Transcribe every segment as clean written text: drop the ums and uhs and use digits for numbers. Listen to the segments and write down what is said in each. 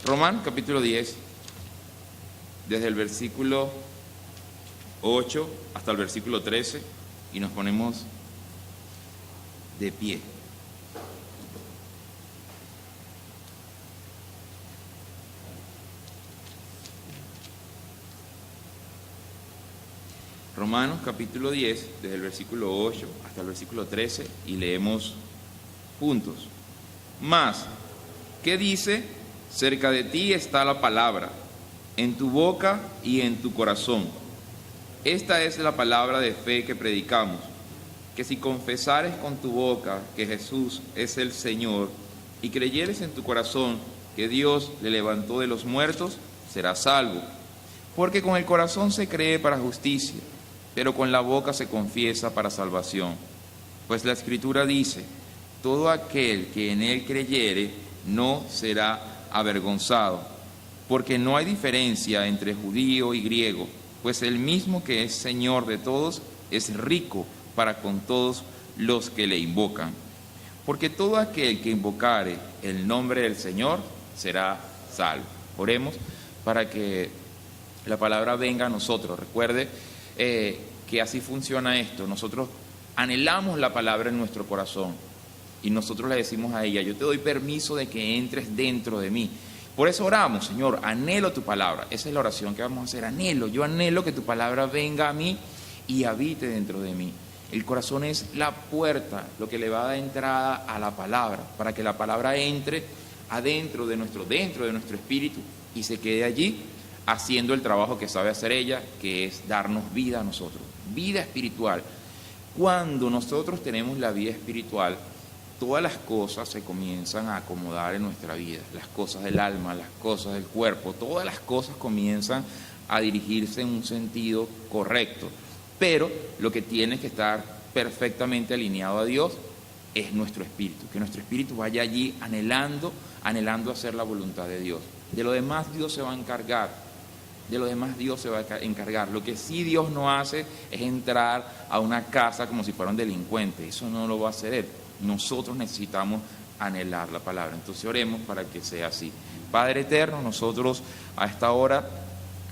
Romanos capítulo 10, desde el versículo 8 hasta el versículo 13, y nos ponemos de pie. Romanos capítulo 10, desde el versículo 8 hasta el versículo 13, y leemos juntos. Mas, ¿qué dice? Cerca de ti está la palabra, en tu boca y en tu corazón. Esta es la palabra de fe que predicamos, que si confesares con tu boca que Jesús es el Señor, y creyeres en tu corazón que Dios le levantó de los muertos, serás salvo. Porque con el corazón se cree para justicia, pero con la boca se confiesa para salvación. Pues la Escritura dice: todo aquel que en él creyere no será avergonzado, porque no hay diferencia entre judío y griego, pues el mismo que es Señor de todos es rico para con todos los que le invocan. Porque todo aquel que invocare el nombre del Señor será salvo. Oremos para que la palabra venga a nosotros. Recuerde que así funciona esto. Nosotros anhelamos la palabra en nuestro corazón y nosotros le decimos a ella: yo te doy permiso de que entres dentro de mí. Por eso oramos: Señor, anhelo tu palabra. Esa es la oración que vamos a hacer. Yo anhelo que tu palabra venga a mí y habite dentro de mí. El corazón es la puerta, lo que le va a dar entrada a la palabra, para que la palabra entre dentro de nuestro espíritu y se quede allí haciendo el trabajo que sabe hacer ella, que es darnos vida a nosotros, vida espiritual. Cuando nosotros tenemos la vida espiritual, todas las cosas se comienzan a acomodar en nuestra vida, las cosas del alma, las cosas del cuerpo, todas las cosas comienzan a dirigirse en un sentido correcto. Pero lo que tiene que estar perfectamente alineado a Dios es nuestro espíritu, que nuestro espíritu vaya allí anhelando hacer la voluntad de Dios. De lo demás Dios se va a encargar. Lo que sí Dios no hace es entrar a una casa como si fuera un delincuente. Eso no lo va a hacer Él. Nosotros necesitamos anhelar la palabra. Entonces oremos para que sea así. Padre eterno, nosotros a esta hora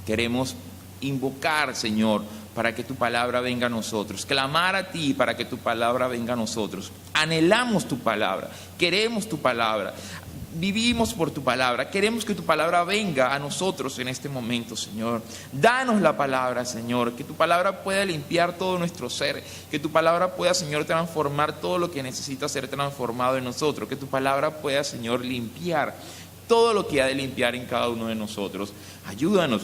queremos invocar, Señor, para que tu palabra venga a nosotros, clamar a ti para que tu palabra venga a nosotros. Anhelamos tu palabra, queremos tu palabra, vivimos por tu palabra, queremos que tu palabra venga a nosotros en este momento, Señor. Danos la palabra, Señor, que tu palabra pueda limpiar todo nuestro ser, que tu palabra pueda, Señor, transformar todo lo que necesita ser transformado en nosotros, que tu palabra pueda, Señor, limpiar todo lo que ha de limpiar en cada uno de nosotros. Ayúdanos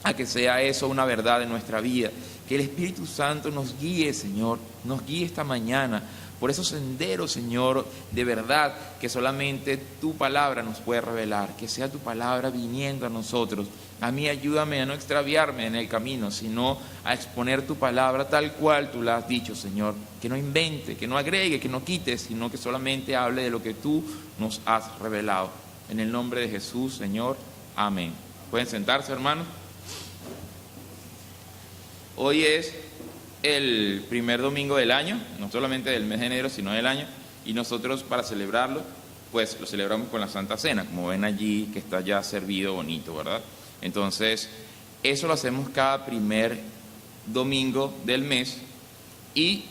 a que sea eso una verdad en nuestra vida, que el Espíritu Santo nos guíe, Señor, nos guíe esta mañana por esos senderos, Señor, de verdad que solamente tu palabra nos puede revelar, que sea tu palabra viniendo a nosotros. A mí ayúdame a no extraviarme en el camino, sino a exponer tu palabra tal cual tú la has dicho, Señor, que no invente, que no agregue, que no quite, sino que solamente hable de lo que tú nos has revelado. En el nombre de Jesús, Señor, amén. ¿Pueden sentarse, hermanos? Hoy es el primer domingo del año, no solamente del mes de enero, sino del año, y nosotros para celebrarlo, pues lo celebramos con la Santa Cena, como ven allí que está ya servido bonito, ¿verdad? Entonces, eso lo hacemos cada primer domingo del mes y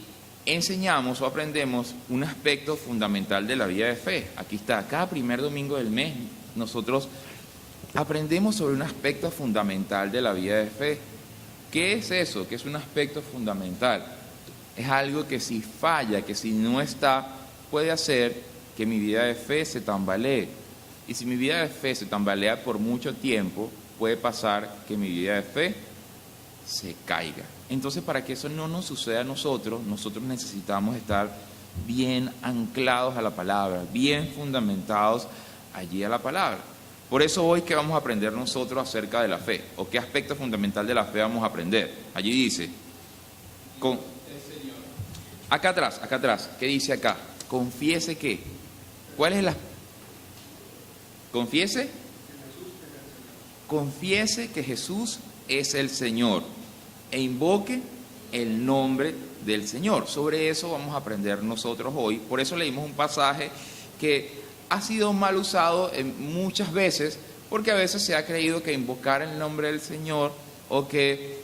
enseñamos o aprendemos un aspecto fundamental de la vida de fe. Aquí está, cada primer domingo del mes nosotros aprendemos sobre un aspecto fundamental de la vida de fe. ¿Qué es eso? ¿Qué es un aspecto fundamental? Es algo que si falla, que si no está, puede hacer que mi vida de fe se tambalee. Y si mi vida de fe se tambalea por mucho tiempo, puede pasar que mi vida de fe se caiga. Entonces, para que eso no nos suceda a nosotros necesitamos estar bien anclados a la palabra, bien fundamentados allí a la palabra. Por eso hoy, ¿qué vamos a aprender nosotros acerca de la fe? ¿O qué aspecto fundamental de la fe vamos a aprender? Allí dice, acá atrás, ¿qué dice acá? Confiese que, ¿cuál es la? Confiese que Jesús es el Señor e invoque el nombre del Señor. Sobre eso vamos a aprender nosotros hoy. Por eso leímos un pasaje que ha sido mal usado muchas veces porque a veces se ha creído que invocar el nombre del Señor o que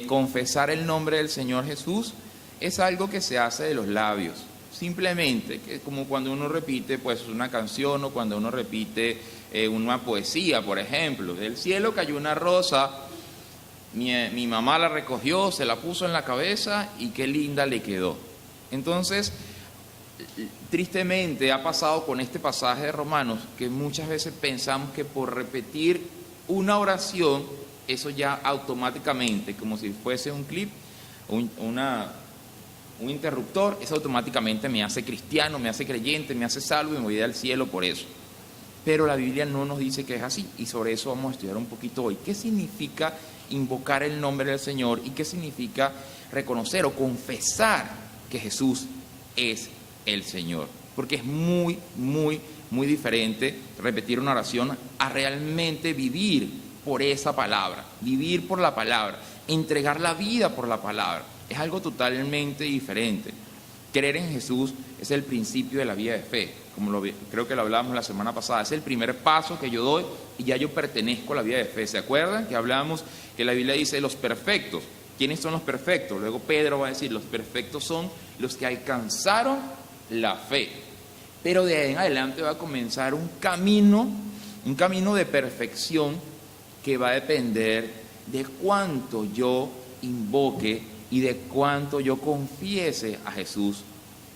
confesar el nombre del Señor Jesús es algo que se hace de los labios, simplemente, que como cuando uno repite pues una canción o cuando uno repite una poesía, por ejemplo: del cielo cayó una rosa, mi mamá la recogió, se la puso en la cabeza y qué linda le quedó. Entonces, tristemente ha pasado con este pasaje de Romanos que muchas veces pensamos que por repetir una oración, eso ya automáticamente, como si fuese un clip, un interruptor, eso automáticamente me hace cristiano, me hace creyente, me hace salvo y me voy al cielo por eso. Pero la Biblia no nos dice que es así, y sobre eso vamos a estudiar un poquito hoy. ¿Qué significa invocar el nombre del Señor y qué significa reconocer o confesar que Jesús es el Señor? Porque es muy, muy, muy diferente repetir una oración a realmente vivir por esa palabra, vivir por la palabra, entregar la vida por la palabra. Es algo totalmente diferente. Creer en Jesús es el principio de la vida de fe, creo que lo hablábamos la semana pasada. Es el primer paso que yo doy y ya yo pertenezco a la vida de fe. ¿Se acuerdan que hablamos que la Biblia dice los perfectos? ¿Quiénes son los perfectos? Luego Pedro va a decir, los perfectos son los que alcanzaron la fe. Pero de ahí en adelante va a comenzar un camino de perfección que va a depender de cuánto yo invoque y de cuánto yo confiese a Jesús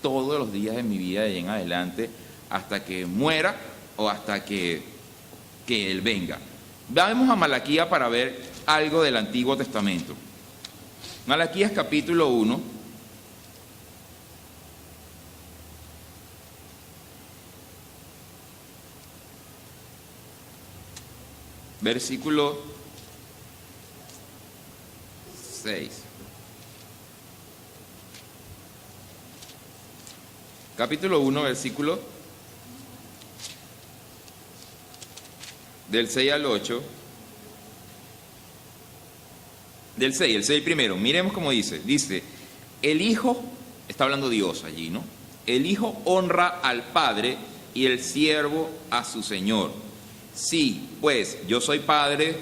todos los días de mi vida de ahí en adelante, hasta que muera o hasta que Él venga. Vamos a Malaquías para ver algo del Antiguo Testamento. Malaquías capítulo 1. Versículo 6. Capítulo 1, versículo del 6 al 8. El 6 primero, miremos cómo dice. Dice, el Hijo, está hablando Dios allí, ¿no? El Hijo honra al Padre y el siervo a su Señor. Sí, pues yo soy Padre,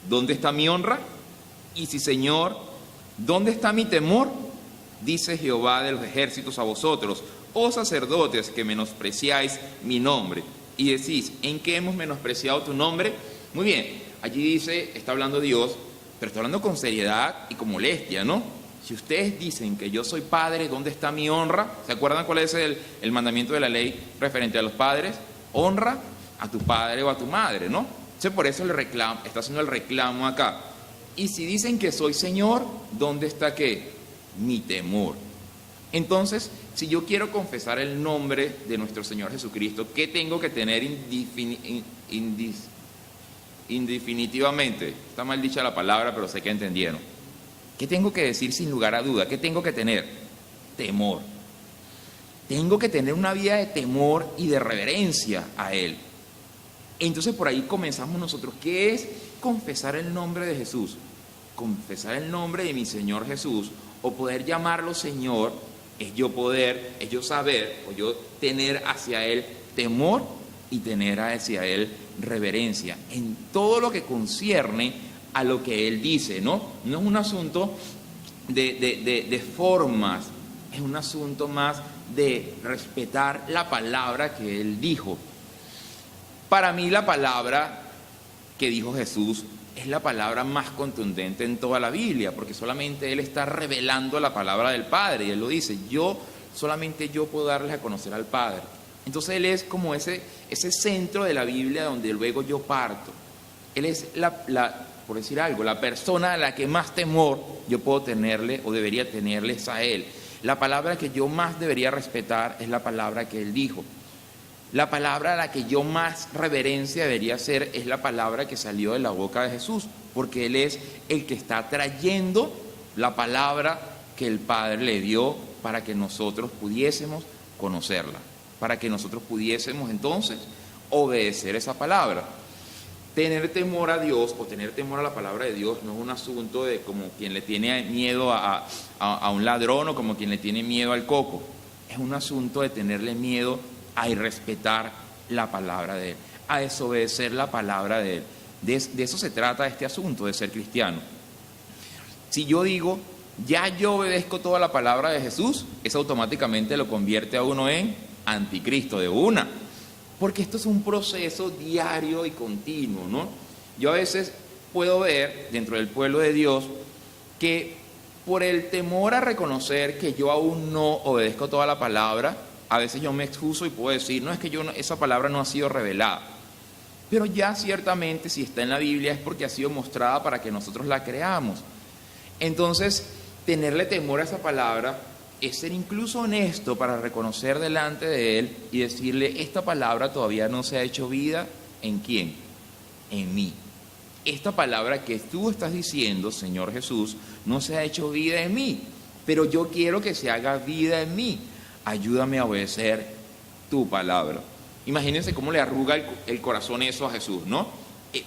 ¿dónde está mi honra? Y si Señor, ¿dónde está mi temor? Dice Jehová de los ejércitos a vosotros, oh sacerdotes que menospreciáis mi nombre. Y decís, ¿en qué hemos menospreciado tu nombre? Muy bien, allí dice, está hablando Dios, pero está hablando con seriedad y con molestia, ¿no? Si ustedes dicen que yo soy padre, ¿dónde está mi honra? ¿Se acuerdan cuál es el mandamiento de la ley referente a los padres? Honra a tu padre o a tu madre, ¿no? Entonces por eso está haciendo el reclamo acá. Y si dicen que soy Señor, ¿dónde está qué? Mi temor. Entonces, si yo quiero confesar el nombre de nuestro Señor Jesucristo, ¿qué tengo que tener indefinitivamente? Está mal dicha la palabra, pero sé que entendieron. ¿Qué tengo que decir sin lugar a duda? ¿Qué tengo que tener? Temor. Tengo que tener una vida de temor y de reverencia a Él. Entonces por ahí comenzamos nosotros. ¿Qué es confesar el nombre de Jesús? Confesar el nombre de mi Señor Jesús, o poder llamarlo Señor, es yo saber, o yo tener hacia Él temor y tener hacia Él reverencia en todo lo que concierne a lo que Él dice, ¿no? No es un asunto de formas, es un asunto más de respetar la palabra que Él dijo. Para mí la palabra que dijo Jesús es la palabra más contundente en toda la Biblia, porque solamente Él está revelando la palabra del Padre, y Él lo dice, solamente yo puedo darles a conocer al Padre. Entonces Él es como ese centro de la Biblia donde luego yo parto. Él es por decir algo, la persona a la que más temor yo puedo tenerle o debería tenerles a Él. La palabra que yo más debería respetar es la palabra que Él dijo. La palabra a la que yo más reverencia debería hacer es la palabra que salió de la boca de Jesús, porque Él es el que está trayendo la palabra que el Padre le dio para que nosotros pudiésemos conocerla, para que nosotros pudiésemos entonces obedecer esa palabra. Tener temor a Dios o tener temor a la palabra de Dios no es un asunto de como quien le tiene miedo a un ladrón o como quien le tiene miedo al coco. Es un asunto de tenerle miedo a irrespetar la palabra de Él, a desobedecer la palabra de Él. De eso se trata este asunto de ser cristiano. Si yo digo, ya yo obedezco toda la palabra de Jesús, eso automáticamente lo convierte a uno en anticristo de una. Porque esto es un proceso diario y continuo, ¿no? Yo a veces puedo ver dentro del pueblo de Dios que por el temor a reconocer que yo aún no obedezco toda la palabra, a veces yo me excuso y puedo decir, no, es que esa palabra no ha sido revelada. Pero ya ciertamente si está en la Biblia es porque ha sido mostrada para que nosotros la creamos. Entonces, tenerle temor a esa palabra es ser incluso honesto para reconocer delante de Él y decirle, esta palabra todavía no se ha hecho vida, ¿en quién? En mí. Esta palabra que tú estás diciendo, Señor Jesús, no se ha hecho vida en mí, pero yo quiero que se haga vida en mí. Ayúdame a obedecer tu palabra. Imagínense cómo le arruga el corazón eso a Jesús, ¿no?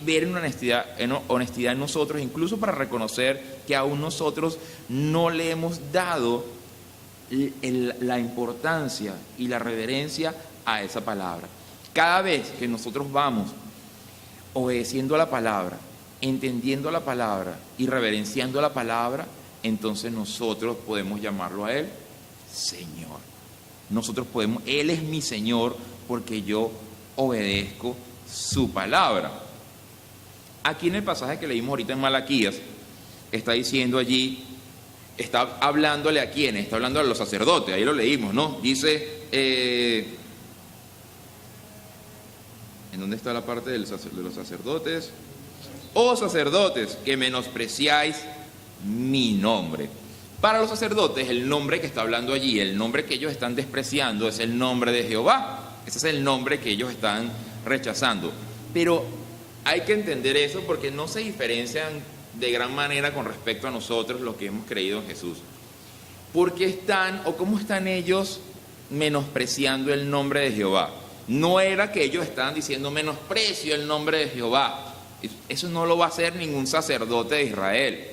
Ver una honestidad en nosotros, incluso para reconocer que aún nosotros no le hemos dado la importancia y la reverencia a esa palabra. Cada vez que nosotros vamos obedeciendo a la palabra, entendiendo la palabra y reverenciando la palabra, entonces nosotros podemos llamarlo a Él Señor. Él es mi Señor porque yo obedezco su palabra. Aquí en el pasaje que leímos ahorita en Malaquías, está diciendo allí, está hablándole a quiénes, está hablando a los sacerdotes, ahí lo leímos, ¿no? Dice, ¿en dónde está la parte de los sacerdotes? Oh sacerdotes, que menospreciáis mi nombre. Para los sacerdotes, el nombre que está hablando allí, el nombre que ellos están despreciando es el nombre de Jehová. Ese es el nombre que ellos están rechazando. Pero hay que entender eso porque no se diferencian de gran manera con respecto a nosotros los que hemos creído en Jesús. ¿Por qué están o cómo están ellos menospreciando el nombre de Jehová? No era que ellos estaban diciendo menosprecio el nombre de Jehová. Eso no lo va a hacer ningún sacerdote de Israel,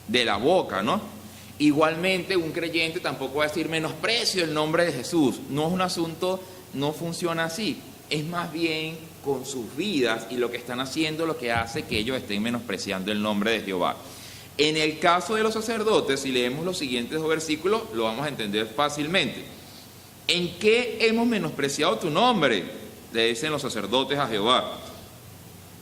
de la boca, ¿no? Igualmente un creyente tampoco va a decir menosprecio el nombre de Jesús. No es un asunto, no funciona así. Es más bien con sus vidas y lo que están haciendo lo que hace que ellos estén menospreciando el nombre de Jehová. En el caso de los sacerdotes, si leemos los siguientes dos versículos, lo vamos a entender fácilmente. ¿En qué hemos menospreciado tu nombre?, le dicen los sacerdotes a Jehová.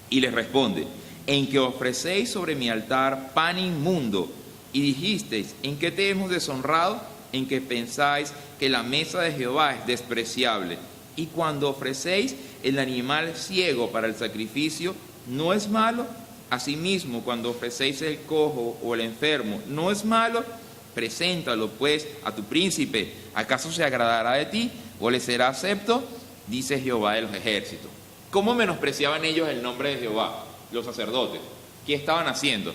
Y les responde, en que ofrecéis sobre mi altar pan inmundo. Y dijisteis, ¿en qué te hemos deshonrado? En que pensáis que la mesa de Jehová es despreciable. Y cuando ofrecéis el animal ciego para el sacrificio, ¿no es malo? Asimismo, cuando ofrecéis el cojo o el enfermo, ¿no es malo? Preséntalo pues a tu príncipe. ¿Acaso se agradará de ti o le será acepto? Dice Jehová de los ejércitos. ¿Cómo menospreciaban ellos el nombre de Jehová, los sacerdotes? ¿Qué estaban haciendo?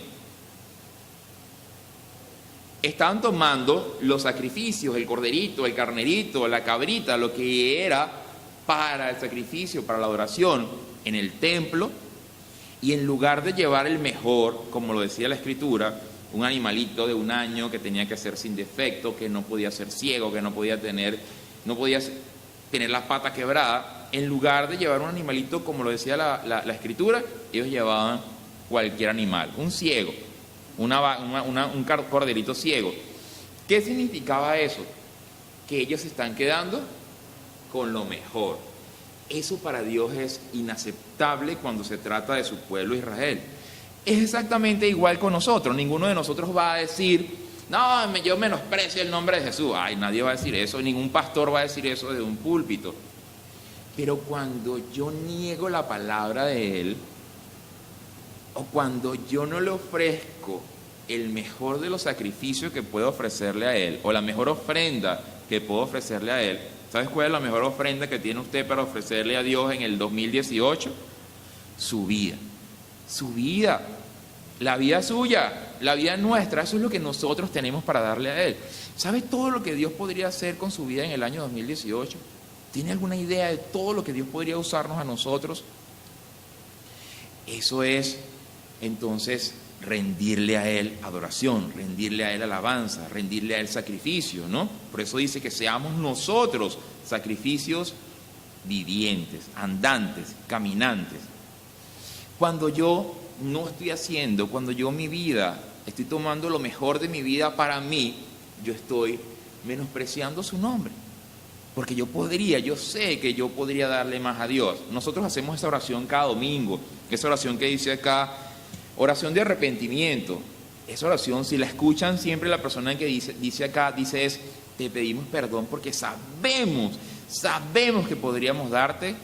Estaban tomando los sacrificios, el corderito, el carnerito, la cabrita, lo que era para el sacrificio, para la adoración en el templo, y en lugar de llevar el mejor, como lo decía la Escritura, un animalito de 1 año que tenía que ser sin defecto, que no podía ser ciego, que no podía tener las patas quebradas, en lugar de llevar un animalito como lo decía la Escritura, ellos llevaban cualquier animal, un ciego, un corderito ciego. ¿Qué significaba eso? Que ellos se están quedando con lo mejor. Eso para Dios es inaceptable cuando se trata de su pueblo Israel. Es exactamente igual con nosotros. Ninguno de nosotros va a decir, no, yo menosprecio el nombre de Jesús. Ay, nadie va a decir eso, ningún pastor va a decir eso desde un púlpito. Pero cuando yo niego la palabra de Él, o cuando yo no le ofrezco el mejor de los sacrificios que puedo ofrecerle a Él, o la mejor ofrenda que puedo ofrecerle a Él, ¿sabes cuál es la mejor ofrenda que tiene usted para ofrecerle a Dios en el 2018? Su vida. Su vida. La vida suya, la vida nuestra. Eso es lo que nosotros tenemos para darle a Él. ¿Sabe todo lo que Dios podría hacer con su vida en el año 2018? ¿Tiene alguna idea de todo lo que Dios podría usarnos a nosotros? Eso es, entonces, rendirle a Él adoración, rendirle a Él alabanza, rendirle a Él sacrificio, ¿no? Por eso dice que seamos nosotros sacrificios vivientes, andantes, caminantes. Cuando yo no estoy haciendo, cuando yo mi vida, estoy tomando lo mejor de mi vida para mí, yo estoy menospreciando su nombre. Porque yo sé que yo podría darle más a Dios. Nosotros hacemos esa oración cada domingo, esa oración que dice acá, oración de arrepentimiento. Esa oración, si la escuchan siempre la persona que dice acá, dice es, te pedimos perdón porque sabemos que podríamos darte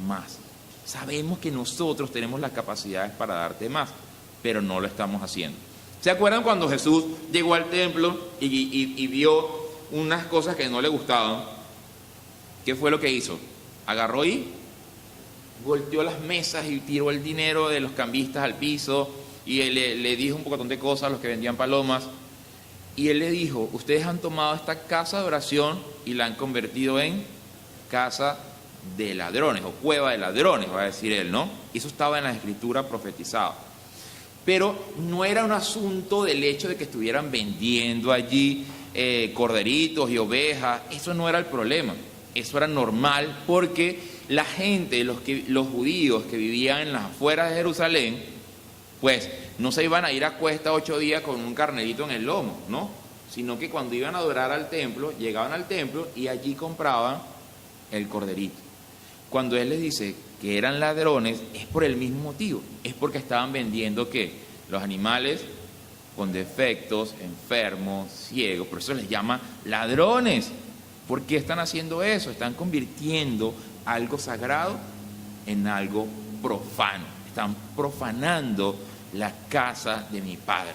más. Sabemos que nosotros tenemos las capacidades para darte más, pero no lo estamos haciendo. ¿Se acuerdan cuando Jesús llegó al templo y vio unas cosas que no le gustaban? ¿Qué fue lo que hizo? Agarró y volteó las mesas y tiró el dinero de los cambistas al piso y él le dijo un pocotón de cosas a los que vendían palomas. Y él le dijo, ustedes han tomado esta casa de oración y la han convertido en casa de ladrones o cueva de ladrones, va a decir él, ¿no? Y eso estaba en la escritura profetizado. Pero no era un asunto del hecho de que estuvieran vendiendo allí corderitos y ovejas, eso no era el problema, eso era normal porque la gente, los judíos que vivían en las afueras de Jerusalén, pues no se iban a ir a cuesta 8 días con un carnerito en el lomo, ¿no? Sino que cuando iban a adorar al templo, llegaban al templo y allí compraban el corderito. Cuando él les dice que eran ladrones, es por el mismo motivo, es porque estaban vendiendo ¿qué? Los animales con defectos, enfermos, ciegos, por eso les llama ladrones. ¿Por qué están haciendo eso? Están convirtiendo algo sagrado en algo profano, están profanando la casa de mi Padre.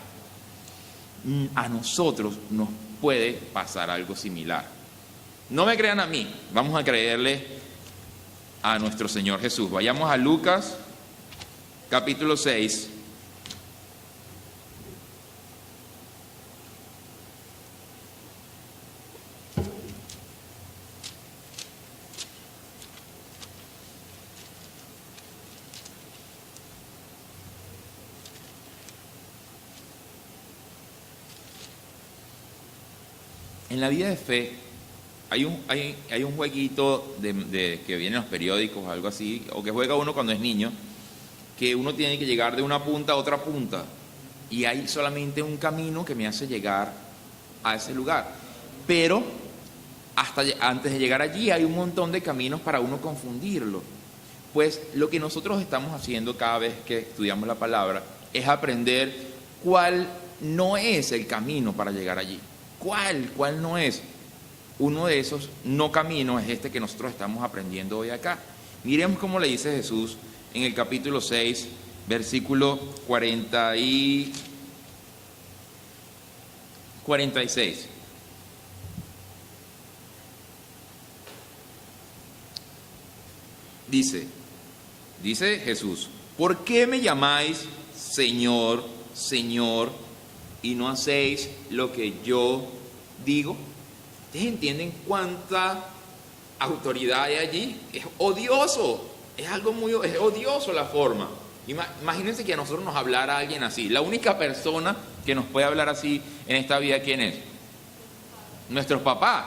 A nosotros nos puede pasar algo similar. No me crean a mí, vamos a creerle a nuestro Señor Jesús. Vayamos a Lucas, capítulo 6. En la vida de fe hay un jueguito que viene en los periódicos o algo así, o que juega uno cuando es niño, que uno tiene que llegar de una punta a otra punta y hay solamente un camino que me hace llegar a ese lugar. Pero antes de llegar allí hay un montón de caminos para uno confundirlo. Pues lo que nosotros estamos haciendo cada vez que estudiamos la palabra es aprender cuál no es el camino para llegar allí. ¿Cuál no es? Uno de esos no caminos es este que nosotros estamos aprendiendo hoy acá. Miremos cómo le dice Jesús en el capítulo 6, versículo 46. Dice Jesús, ¿por qué me llamáis Señor, Señor, y no hacéis lo que yo digo? ¿Ustedes entienden cuánta autoridad hay allí? Es odioso, es odioso la forma. Imagínense que a nosotros nos hablara alguien así. La única persona que nos puede hablar así en esta vida, ¿quién es? Nuestros papás.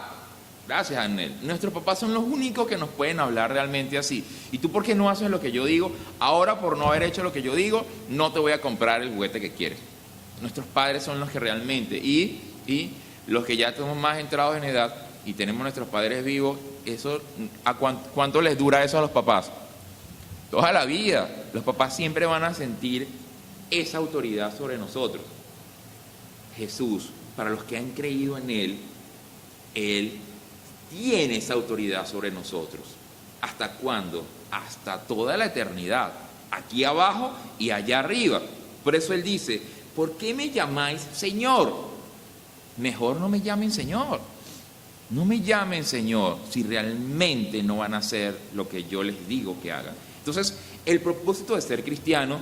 Gracias, Anel. Nuestros papás son los únicos que nos pueden hablar realmente así. ¿Y tú por qué no haces lo que yo digo? Ahora, por no haber hecho lo que yo digo, no te voy a comprar el juguete que quieres. Nuestros padres son los que realmente, y los que ya estamos más entrados en edad y tenemos nuestros padres vivos, eso, ¿cuánto les dura eso a los papás? Toda la vida. Los papás siempre van a sentir esa autoridad sobre nosotros. Jesús, para los que han creído en Él tiene esa autoridad sobre nosotros. ¿Hasta cuándo? Hasta toda la eternidad. Aquí abajo y allá arriba. Por eso Él dice, ¿por qué me llamáis Señor? Mejor no me llamen Señor. No me llamen Señor si realmente no van a hacer lo que yo les digo que hagan. Entonces, el propósito de ser cristiano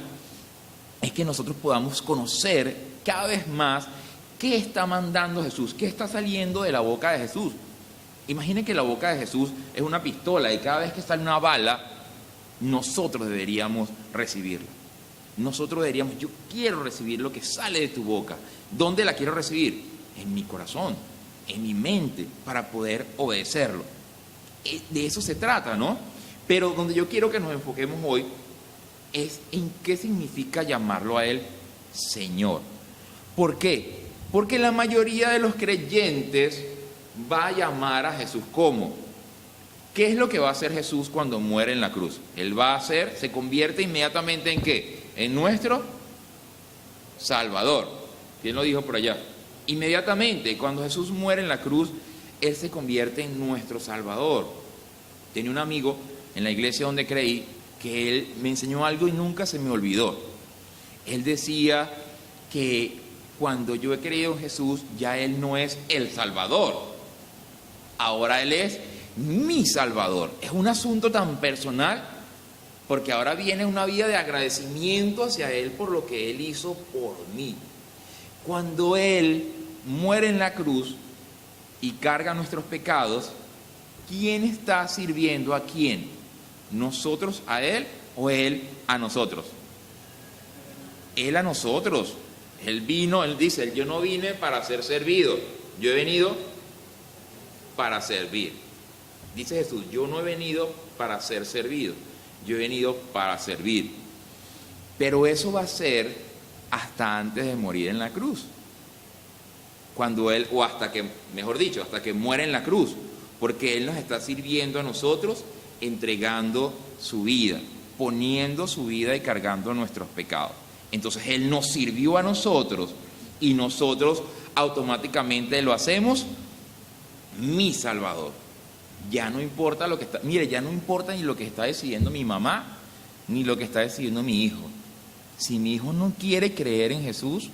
es que nosotros podamos conocer cada vez más qué está mandando Jesús, qué está saliendo de la boca de Jesús. Imaginen que la boca de Jesús es una pistola y cada vez que sale una bala, nosotros deberíamos recibirla. Nosotros deberíamos, yo quiero recibir lo que sale de tu boca. ¿Dónde la quiero recibir? En mi corazón, en mi mente, para poder obedecerlo. De eso se trata, ¿no? Pero donde yo quiero que nos enfoquemos hoy es en qué significa llamarlo a Él Señor. ¿Por qué? Porque la mayoría de los creyentes va a llamar a Jesús ¿cómo? ¿Qué es lo que va a hacer Jesús cuando muere en la cruz? Él va a hacer, se convierte inmediatamente ¿en qué? En nuestro Salvador. ¿Quién lo dijo por allá? Inmediatamente, cuando Jesús muere en la cruz, Él se convierte en nuestro Salvador. Tenía un amigo en la iglesia donde creí que él me enseñó algo y nunca se me olvidó. Él decía que cuando yo he creído en Jesús, ya Él no es el Salvador. Ahora Él es mi Salvador. Es un asunto tan personal porque ahora viene una vida de agradecimiento hacia Él por lo que Él hizo por mí. Cuando Él muere en la cruz y carga nuestros pecados, ¿quién está sirviendo a quién? ¿Nosotros a Él o Él a nosotros? Él a nosotros. Él vino, Él dice, yo no vine para ser servido, yo he venido para servir. Dice Jesús, yo no he venido para ser servido, yo he venido para servir. Pero eso va a ser hasta antes de morir en la cruz. Cuando Él, o hasta que, mejor dicho, hasta que muere en la cruz. Porque Él nos está sirviendo a nosotros, entregando su vida, poniendo su vida y cargando nuestros pecados. Entonces Él nos sirvió a nosotros y nosotros automáticamente lo hacemos mi Salvador. Ya no importa lo que está, mire, ya no importa ni lo que está decidiendo mi mamá, ni lo que está decidiendo mi hijo. Si mi hijo no quiere creer en Jesús,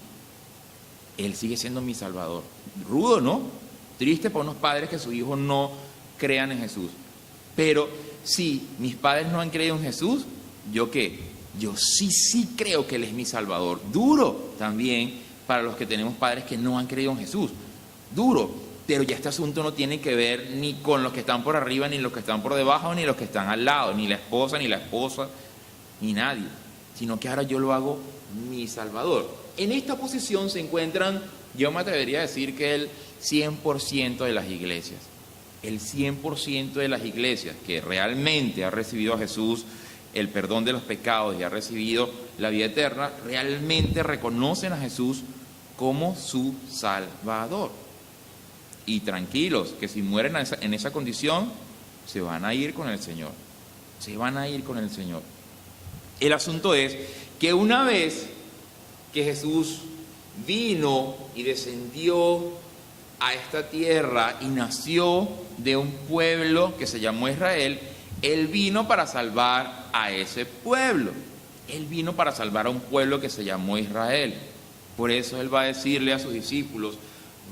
Él sigue siendo mi Salvador. Rudo, ¿no? Triste para unos padres que sus hijos no crean en Jesús. Pero si mis padres no han creído en Jesús, ¿yo qué? Yo sí creo que Él es mi Salvador. Duro también para los que tenemos padres que no han creído en Jesús. Duro. Pero ya este asunto no tiene que ver ni con los que están por arriba, ni los que están por debajo, ni los que están al lado, ni la esposa, ni nadie. Sino que ahora yo lo hago mi Salvador. En esta posición se encuentran, yo me atrevería a decir que el 100% de las iglesias. El 100% de las iglesias que realmente ha recibido a Jesús, el perdón de los pecados y ha recibido la vida eterna, realmente reconocen a Jesús como su Salvador. Y tranquilos, que si mueren en esa condición, se van a ir con el Señor. Se van a ir con el Señor. El asunto es que una vez que Jesús vino y descendió a esta tierra y nació de un pueblo que se llamó Israel, Él vino para salvar a ese pueblo. Él vino para salvar a un pueblo que se llamó Israel. Por eso Él va a decirle a sus discípulos,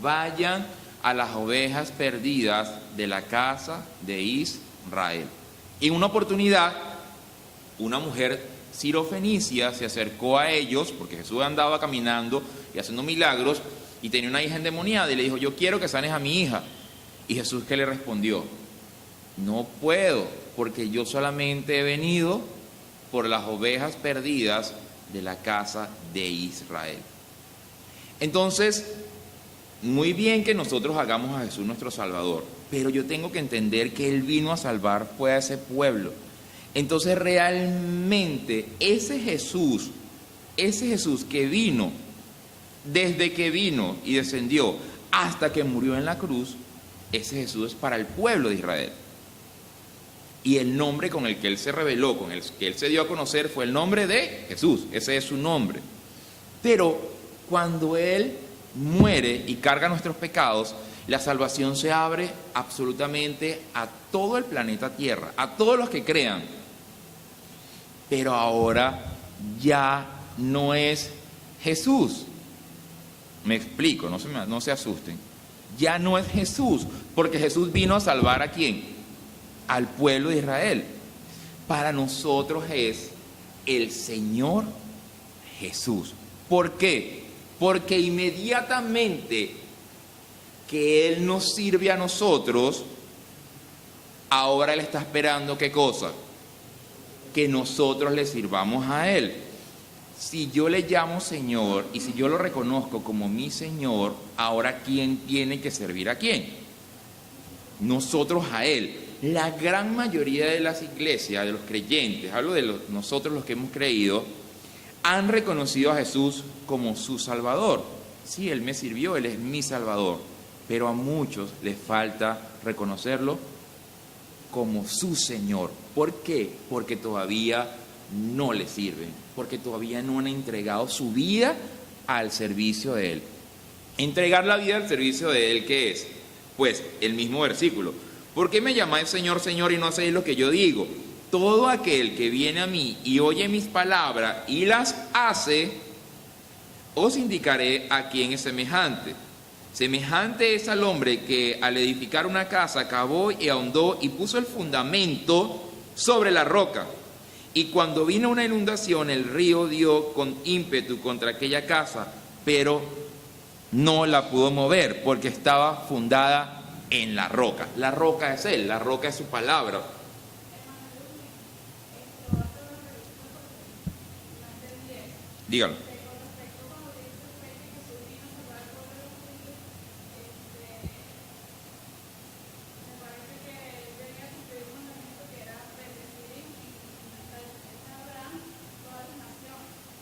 vayan a las ovejas perdidas de la casa de Israel. Y en una oportunidad, una mujer sirofenicia se acercó a ellos, porque Jesús andaba caminando y haciendo milagros, y tenía una hija endemoniada, y le dijo, yo quiero que sanes a mi hija. Y Jesús, ¿qué le respondió? No puedo, porque yo solamente he venido por las ovejas perdidas de la casa de Israel. Entonces, muy bien que nosotros hagamos a Jesús nuestro Salvador, pero yo tengo que entender que Él vino a salvar fue a ese pueblo. Entonces realmente ese Jesús que vino, desde que vino y descendió hasta que murió en la cruz, ese Jesús es para el pueblo de Israel. Y el nombre con el que Él se reveló, con el que Él se dio a conocer, fue el nombre de Jesús. Ese es su nombre. Pero cuando Él muere y carga nuestros pecados, la salvación se abre absolutamente a todo el planeta Tierra, a todos los que crean. Pero ahora ya no es Jesús. Me explico, no se asusten. Ya no es Jesús, porque Jesús vino a salvar ¿a quién? Al pueblo de Israel. Para nosotros es el Señor Jesús. ¿Por qué? Porque inmediatamente que Él nos sirve a nosotros, ahora Él está esperando ¿qué cosa? Que nosotros le sirvamos a Él. Si yo le llamo Señor y si yo lo reconozco como mi Señor, ahora ¿quién tiene que servir a quién? Nosotros a Él. la gran mayoría de las iglesias, de los creyentes, hablo de nosotros los que hemos creído, han reconocido a Jesús como su Salvador. Sí, Él me sirvió, Él es mi Salvador, pero a muchos les falta reconocerlo como su Señor. ¿Por qué? Porque todavía no le sirven, porque todavía no han entregado su vida al servicio de Él. Entregar la vida al servicio de Él, ¿qué es? Pues el mismo versículo. ¿Por qué me llamáis Señor, Señor y no hacéis lo que yo digo? Todo aquel que viene a mí y oye mis palabras y las hace, os indicaré a quién es semejante. Semejante es al hombre que al edificar una casa cavó y ahondó y puso el fundamento sobre la roca. Y cuando vino una inundación, el río dio con ímpetu contra aquella casa, pero no la pudo mover porque estaba fundada en la roca. La roca es Él, la roca es su palabra. Dígalo.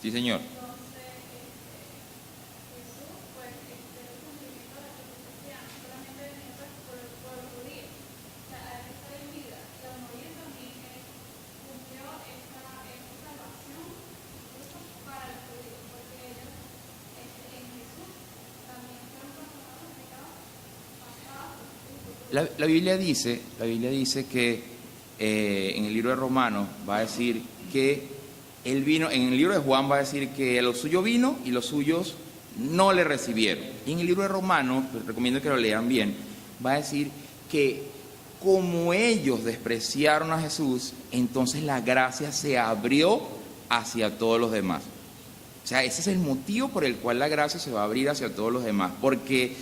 Sí, señor. La Biblia dice que en el libro de Romanos va a decir que Él vino, en el libro de Juan va a decir que a los suyos vino y los suyos no le recibieron. Y en el libro de Romanos, les recomiendo que lo lean bien, va a decir que como ellos despreciaron a Jesús, entonces la gracia se abrió hacia todos los demás. O sea, ese es el motivo por el cual la gracia se va a abrir hacia todos los demás, porque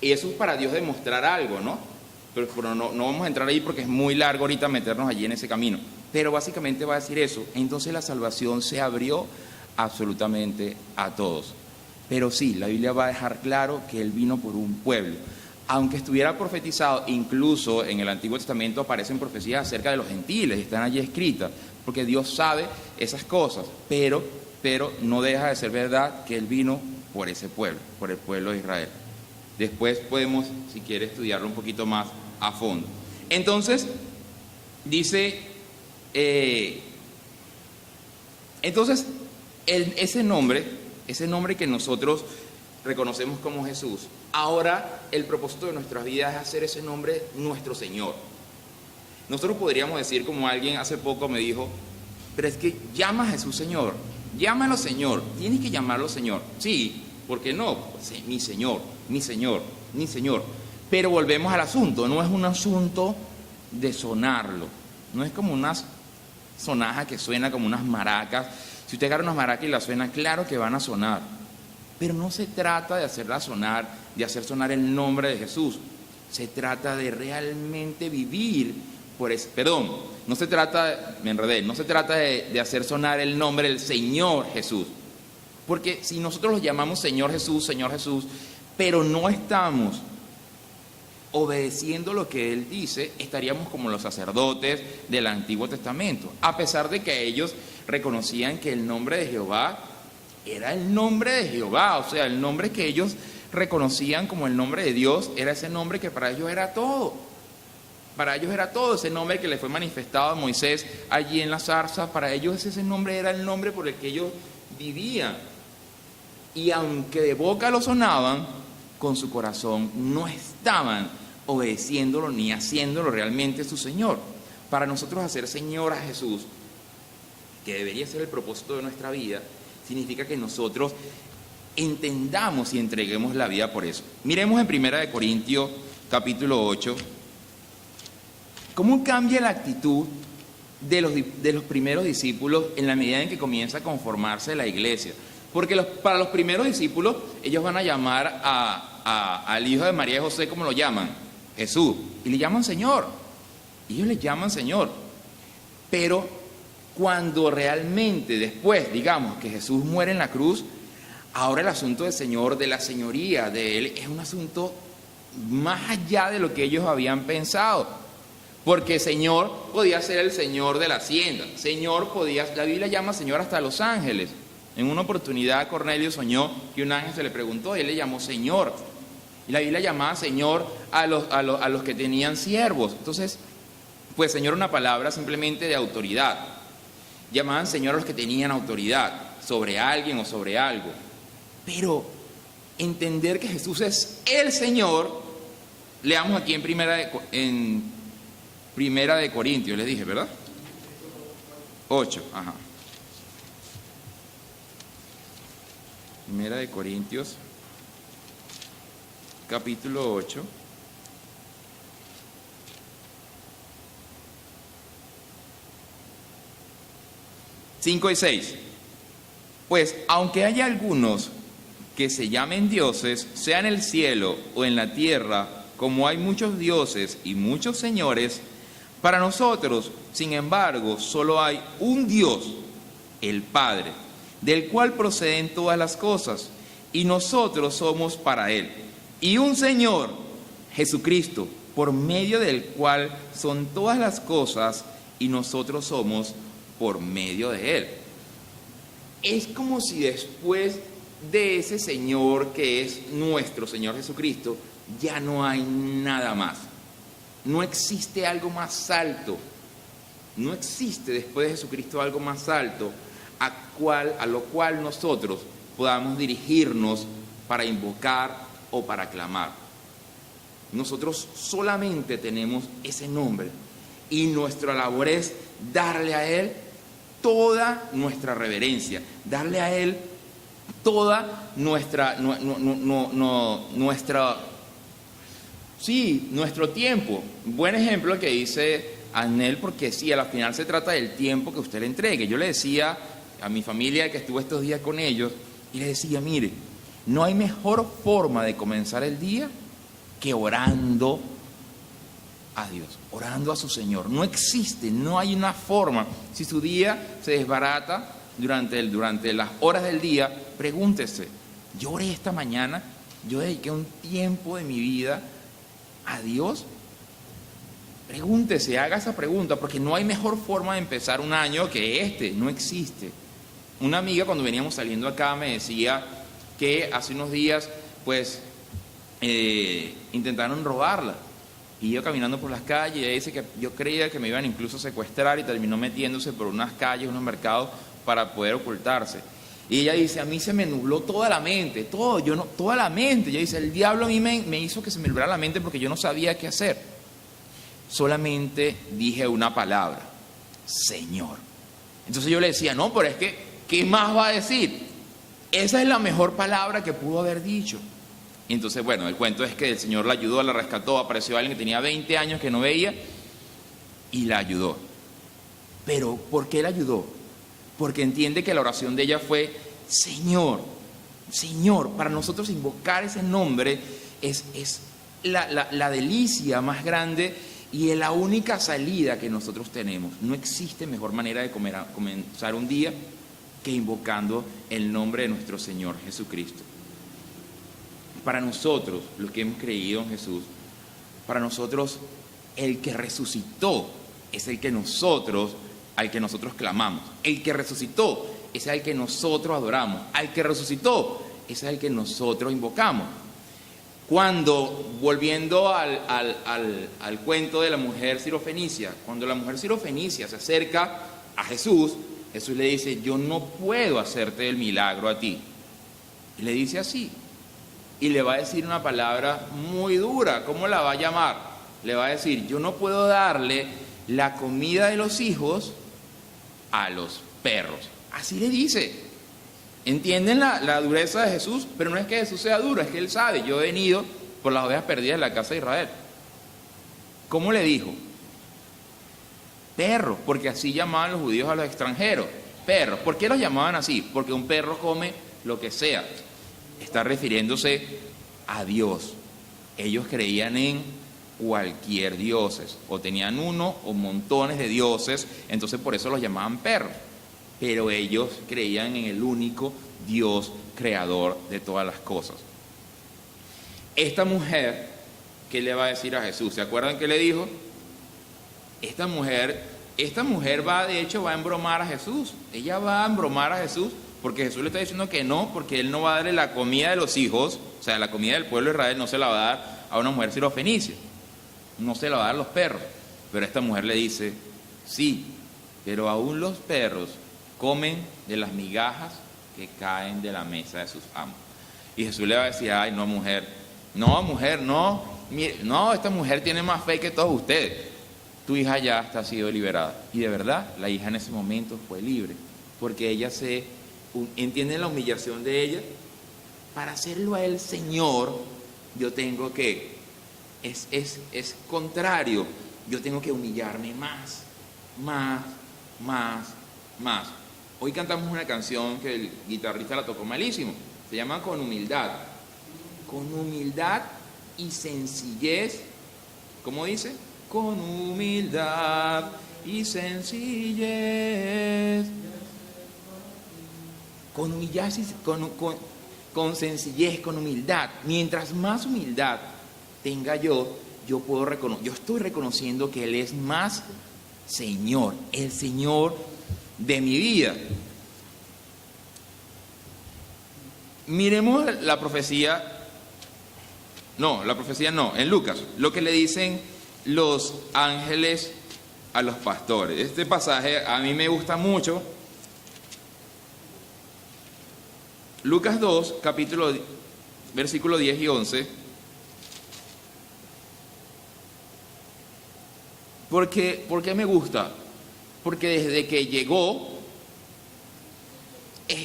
eso es para Dios demostrar algo, ¿no? Pero no vamos a entrar ahí porque es muy largo ahorita meternos allí en ese camino. Pero básicamente va a decir eso. Entonces la salvación se abrió absolutamente a todos. Pero sí, la Biblia va a dejar claro que Él vino por un pueblo. Aunque estuviera profetizado, incluso en el Antiguo Testamento aparecen profecías acerca de los gentiles, están allí escritas, porque Dios sabe esas cosas, pero no deja de ser verdad que Él vino por ese pueblo, por el pueblo de Israel. Después podemos, si quiere, estudiarlo un poquito más a fondo. Entonces, dice, ese nombre que nosotros reconocemos como Jesús, ahora el propósito de nuestras vidas es hacer ese nombre nuestro Señor. Nosotros podríamos decir, como alguien hace poco me dijo, pero es que llama a Jesús Señor, llámalo Señor, tienes que llamarlo Señor. Sí, ¿por qué no? Sí, mi Señor, mi Señor, mi Señor. Pero volvemos al asunto, no es un asunto de sonarlo, no es como una sonaja que suena como unas maracas. Si usted agarra unas maracas y las suena, claro que van a sonar, pero no se trata de hacerla sonar, de hacer sonar el nombre de Jesús, se trata de realmente vivir por eso. Perdón, no se trata, me enredé, no se trata de hacer sonar el nombre del Señor Jesús, porque si nosotros lo llamamos Señor Jesús, pero no estamos obedeciendo lo que Él dice, estaríamos como los sacerdotes del Antiguo Testamento, a pesar de que ellos reconocían que el nombre de Jehová era el nombre de Jehová, o sea, el nombre que ellos reconocían como el nombre de Dios era ese nombre que para ellos era todo. Para ellos era todo, ese nombre que le fue manifestado a Moisés allí en la zarza, para ellos ese nombre era el nombre por el que ellos vivían. Y aunque de boca lo sonaban, con su corazón no estaban obedeciéndolo ni haciéndolo realmente su Señor. Para nosotros hacer Señor a Jesús, que debería ser el propósito de nuestra vida, significa que nosotros entendamos y entreguemos la vida por eso. Miremos en 1 Corintios capítulo 8, cómo cambia la actitud de los primeros discípulos en la medida en que comienza a conformarse la iglesia. Porque para los primeros discípulos, ellos van a llamar al hijo de María y José, ¿cómo lo llaman? Jesús. Y le llaman Señor. Ellos le llaman Señor. Pero cuando realmente después, digamos, que Jesús muere en la cruz, ahora el asunto del Señor, de la señoría de Él, es un asunto más allá de lo que ellos habían pensado. Porque Señor podía ser el Señor de la hacienda. La Biblia llama Señor hasta a los ángeles. En una oportunidad Cornelio soñó que un ángel se le preguntó y él le llamó Señor. Y la Biblia llamaba Señor a los que tenían siervos. Entonces, pues Señor es una palabra simplemente de autoridad. Llamaban Señor a los que tenían autoridad sobre alguien o sobre algo. Pero entender que Jesús es el Señor, leamos aquí en Primera de Corintios, les dije, ¿verdad? 8, ajá. Primera de Corintios, capítulo 8. Cinco y 6. Pues aunque haya algunos que se llamen dioses, sea en el cielo o en la tierra, como hay muchos dioses y muchos señores, para nosotros, sin embargo, solo hay un Dios, el Padre, del cual proceden todas las cosas, y nosotros somos para Él. Y un Señor, Jesucristo, por medio del cual son todas las cosas, y nosotros somos por medio de Él. Es como si después de ese Señor que es nuestro Señor Jesucristo, ya no hay nada más. No existe algo más alto. No existe después de Jesucristo algo más alto a lo cual nosotros podamos dirigirnos para invocar o para clamar. Nosotros solamente tenemos ese nombre y nuestra labor es darle a Él toda nuestra reverencia, darle a Él toda nuestro tiempo. Buen ejemplo que dice Anel, porque sí, a la final se trata del tiempo que usted le entregue. Yo le decía a mi familia que estuve estos días con ellos, y le decía, mire, no hay mejor forma de comenzar el día que orando a Dios, orando a su Señor. No existe, no hay una forma. Si su día se desbarata durante las horas del día, pregúntese, yo oré esta mañana, yo dediqué un tiempo de mi vida a Dios. Pregúntese, haga esa pregunta, porque no hay mejor forma de empezar un año que este, no existe. Una amiga cuando veníamos saliendo acá me decía que hace unos días, pues, intentaron robarla. Y yo caminando por las calles, ella dice que yo creía que me iban incluso a secuestrar y terminó metiéndose por unas calles, unos mercados para poder ocultarse. Y ella dice, a mí se me nubló toda la mente, toda la mente. Ella dice, el diablo a mí me hizo que se me nublara la mente porque yo no sabía qué hacer. Solamente dije una palabra, Señor. Entonces yo le decía, no, pero es que, ¿qué más va a decir? Esa es la mejor palabra que pudo haber dicho. Y entonces, bueno, el cuento es que el Señor la ayudó, la rescató, apareció alguien que tenía 20 años que no veía y la ayudó. Pero, ¿por qué la ayudó? Porque entiende que la oración de ella fue, Señor, Señor. Para nosotros invocar ese nombre es la delicia más grande y es la única salida que nosotros tenemos. No existe mejor manera de comenzar un día que invocando el nombre de nuestro Señor Jesucristo. Para nosotros, los que hemos creído en Jesús, para nosotros el que resucitó es al que nosotros clamamos. El que resucitó es al que nosotros adoramos. Al que resucitó es al que nosotros invocamos. Cuando, volviendo al cuento de la mujer sirofenicia, cuando la mujer sirofenicia se acerca a Jesús, Jesús le dice, yo no puedo hacerte el milagro a ti. Y le dice así. Y le va a decir una palabra muy dura. ¿Cómo la va a llamar? Le va a decir, yo no puedo darle la comida de los hijos a los perros. Así le dice. ¿Entienden la dureza de Jesús? Pero no es que Jesús sea duro, es que Él sabe. Yo he venido por las ovejas perdidas de la casa de Israel. ¿Cómo le dijo? Perros, porque así llamaban los judíos a los extranjeros. Perros. ¿Por qué los llamaban así? Porque un perro come lo que sea. Está refiriéndose a Dios. Ellos creían en cualquier dioses, o tenían uno o montones de dioses, entonces por eso los llamaban perros. Pero ellos creían en el único Dios creador de todas las cosas. Esta mujer, ¿qué le va a decir a Jesús? ¿Se acuerdan qué le dijo? esta mujer va, de hecho, va a embromar a Jesús. Ella va a embromar a Jesús porque Jesús le está diciendo que no, porque él no va a darle la comida de los hijos, o sea, la comida del pueblo de Israel no se la va a dar a una mujer sirofenicia, no se la va a dar a los perros. Pero esta mujer le dice, sí, pero aún los perros comen de las migajas que caen de la mesa de sus amos. Y Jesús le va a decir, ay, no, mujer, no, mire, no, esta mujer tiene más fe que todos ustedes. Tu hija ya ha sido liberada. Y de verdad, la hija en ese momento fue libre, porque ella entiende la humillación de ella. Para hacerlo a él Señor, yo tengo que, es contrario, yo tengo que humillarme más. Hoy cantamos una canción que el guitarrista la tocó malísimo, se llama Con humildad. Con humildad y sencillez, ¿cómo dice? Con humildad y sencillez. Con humildad, con sencillez, con humildad. Mientras más humildad tenga yo estoy reconociendo que Él es más Señor, el Señor de mi vida. Miremos la profecía en Lucas, lo que le dicen los ángeles a los pastores. Este pasaje a mí me gusta mucho. Lucas 2, versículo 10 y 11. ¿Por qué me gusta? Porque desde que llegó,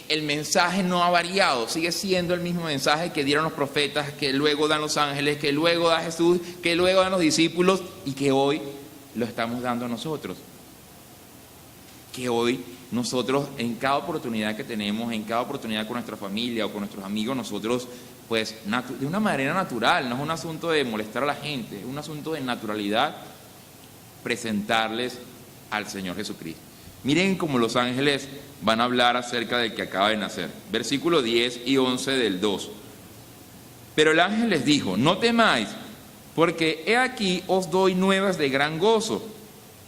el mensaje no ha variado, sigue siendo el mismo mensaje que dieron los profetas, que luego dan los ángeles, que luego da Jesús, que luego dan los discípulos y que hoy lo estamos dando nosotros. Que hoy nosotros, en cada oportunidad que tenemos, en cada oportunidad con nuestra familia o con nuestros amigos, nosotros, pues, de una manera natural, no es un asunto de molestar a la gente, es un asunto de naturalidad, presentarles al Señor Jesucristo. Miren cómo los ángeles van a hablar acerca del que acaba de nacer. Versículo 10 y 11 del 2. Pero el ángel les dijo, no temáis, porque he aquí os doy nuevas de gran gozo,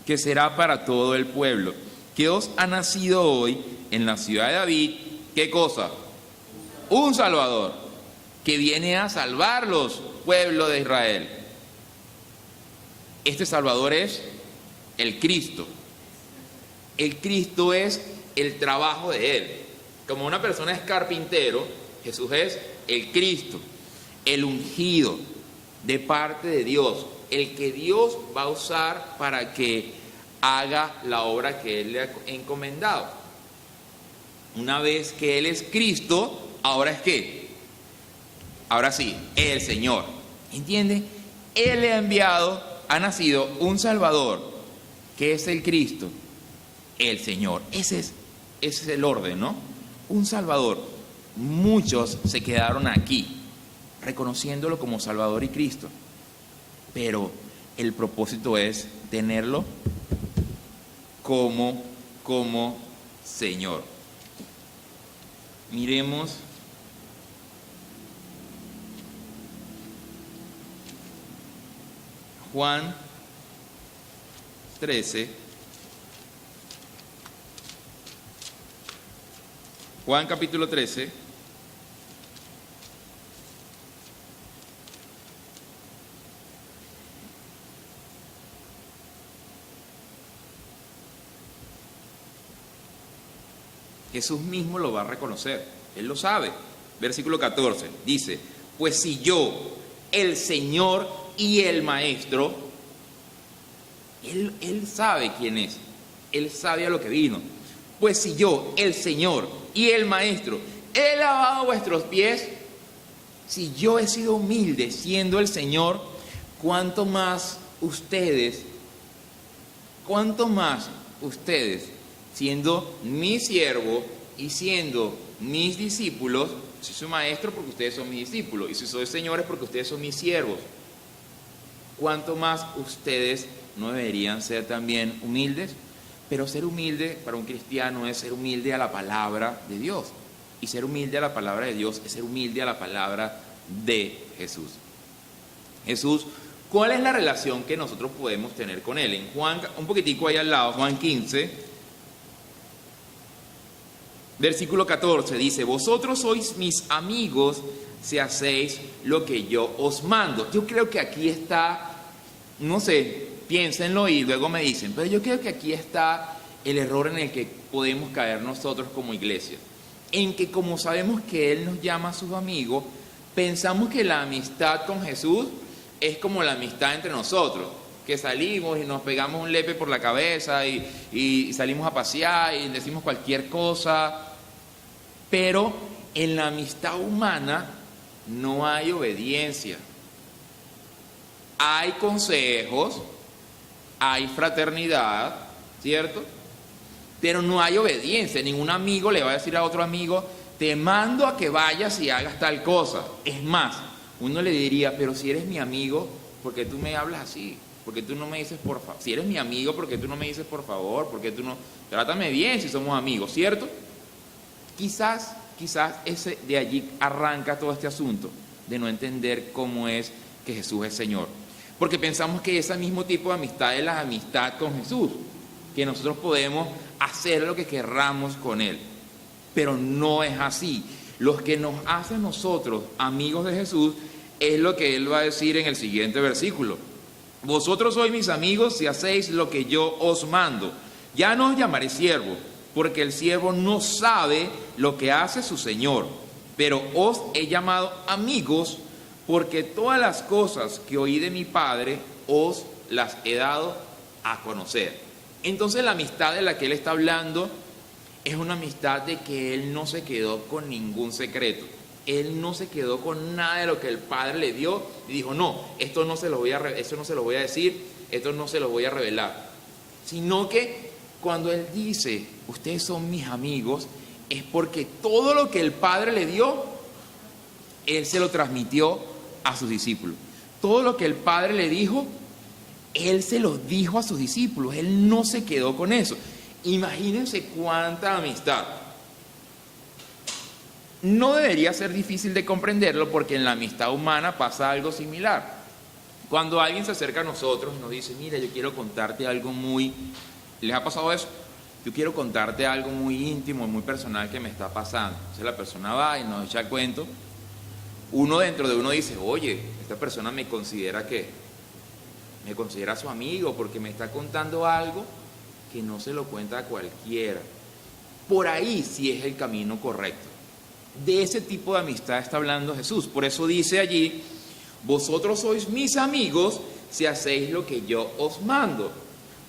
que será para todo el pueblo, que os ha nacido hoy en la ciudad de David, ¿qué cosa? Un Salvador, que viene a salvarlos, pueblo de Israel. Este Salvador es el Cristo. El Cristo es el trabajo de Él. Como una persona es carpintero, Jesús es el Cristo, el ungido de parte de Dios, el que Dios va a usar para que haga la obra que Él le ha encomendado. Una vez que Él es Cristo, ¿ahora es qué? Ahora sí, el Señor. ¿Entiende? Él le ha enviado, ha nacido un Salvador, que es el Cristo, el Señor. Ese es el orden, ¿no? Un Salvador. Muchos se quedaron aquí, reconociéndolo como Salvador y Cristo. Pero el propósito es tenerlo como Señor. Miremos Juan 13. Juan capítulo 13. Jesús mismo lo va a reconocer, Él lo sabe. Versículo 14 dice, pues si yo, el Señor y el Maestro, Él sabe quién es, Él sabe a lo que vino. Pues si yo, el Señor y el Maestro, he lavado vuestros pies, si yo he sido humilde siendo el Señor, ¿cuánto más ustedes, siendo mi siervo y siendo mis discípulos? Si soy maestro porque ustedes son mis discípulos, y si soy señores porque ustedes son mis siervos, ¿cuánto más ustedes no deberían ser también humildes? Pero ser humilde para un cristiano es ser humilde a la palabra de Dios. Y ser humilde a la palabra de Dios es ser humilde a la palabra de Jesús. Jesús ¿Cuál es la relación que nosotros podemos tener con Él? En Juan, un poquitico ahí al lado, Juan 15, versículo 14, dice: vosotros sois mis amigos si hacéis lo que yo os mando. Yo creo que aquí está, no sé, piénsenlo y luego me dicen, pero yo creo que aquí está el error en el que podemos caer nosotros como iglesia. En que como sabemos que Él nos llama a sus amigos, pensamos que la amistad con Jesús es como la amistad entre nosotros, que salimos y nos pegamos un lepe por la cabeza y salimos a pasear y decimos cualquier cosa, pero en la amistad humana no hay obediencia. Hay consejos, hay fraternidad, ¿cierto? Pero no hay obediencia. Ningún amigo le va a decir a otro amigo: te mando a que vayas y hagas tal cosa. Es más, uno le diría: pero si eres mi amigo, ¿por qué tú me hablas así? ¿Por qué tú no me dices por favor? Si eres mi amigo, ¿por qué tú no me dices por favor? ¿Por qué tú no? Trátame bien si somos amigos, ¿cierto? Quizás ese de allí arranca todo este asunto de no entender cómo es que Jesús es Señor. Porque pensamos que ese mismo tipo de amistad es la amistad con Jesús, que nosotros podemos hacer lo que querramos con Él. Pero no es así. Lo que nos hace a nosotros amigos de Jesús es lo que Él va a decir en el siguiente versículo: vosotros sois mis amigos si hacéis lo que yo os mando. Ya no os llamaré siervo, porque el siervo no sabe lo que hace su Señor, pero os he llamado amigos, porque todas las cosas que oí de mi Padre os las he dado a conocer. Entonces la amistad de la que Él está hablando es una amistad de que Él no se quedó con ningún secreto. Él no se quedó con nada de lo que el Padre le dio y dijo: no, esto no se lo voy a decir, esto no se lo voy a revelar. Sino que cuando Él dice: ustedes son mis amigos, es porque todo lo que el Padre le dio, Él se lo transmitió a sus discípulos. Todo lo que el Padre le dijo, Él se lo dijo a sus discípulos. Él no se quedó con eso. Imagínense cuánta amistad. No debería ser difícil de comprenderlo, porque en la amistad humana pasa algo similar. Cuando alguien se acerca a nosotros y nos dice: mira, yo quiero contarte algo muy... ¿Les ha pasado eso? Yo quiero contarte algo muy íntimo, muy personal que me está pasando. Entonces la persona va y nos echa el cuento. Uno dentro de uno dice: oye, esta persona me considera su amigo, porque me está contando algo que no se lo cuenta a cualquiera. Por ahí sí es el camino correcto. De ese tipo de amistad está hablando Jesús. Por eso dice allí: vosotros sois mis amigos si hacéis lo que yo os mando.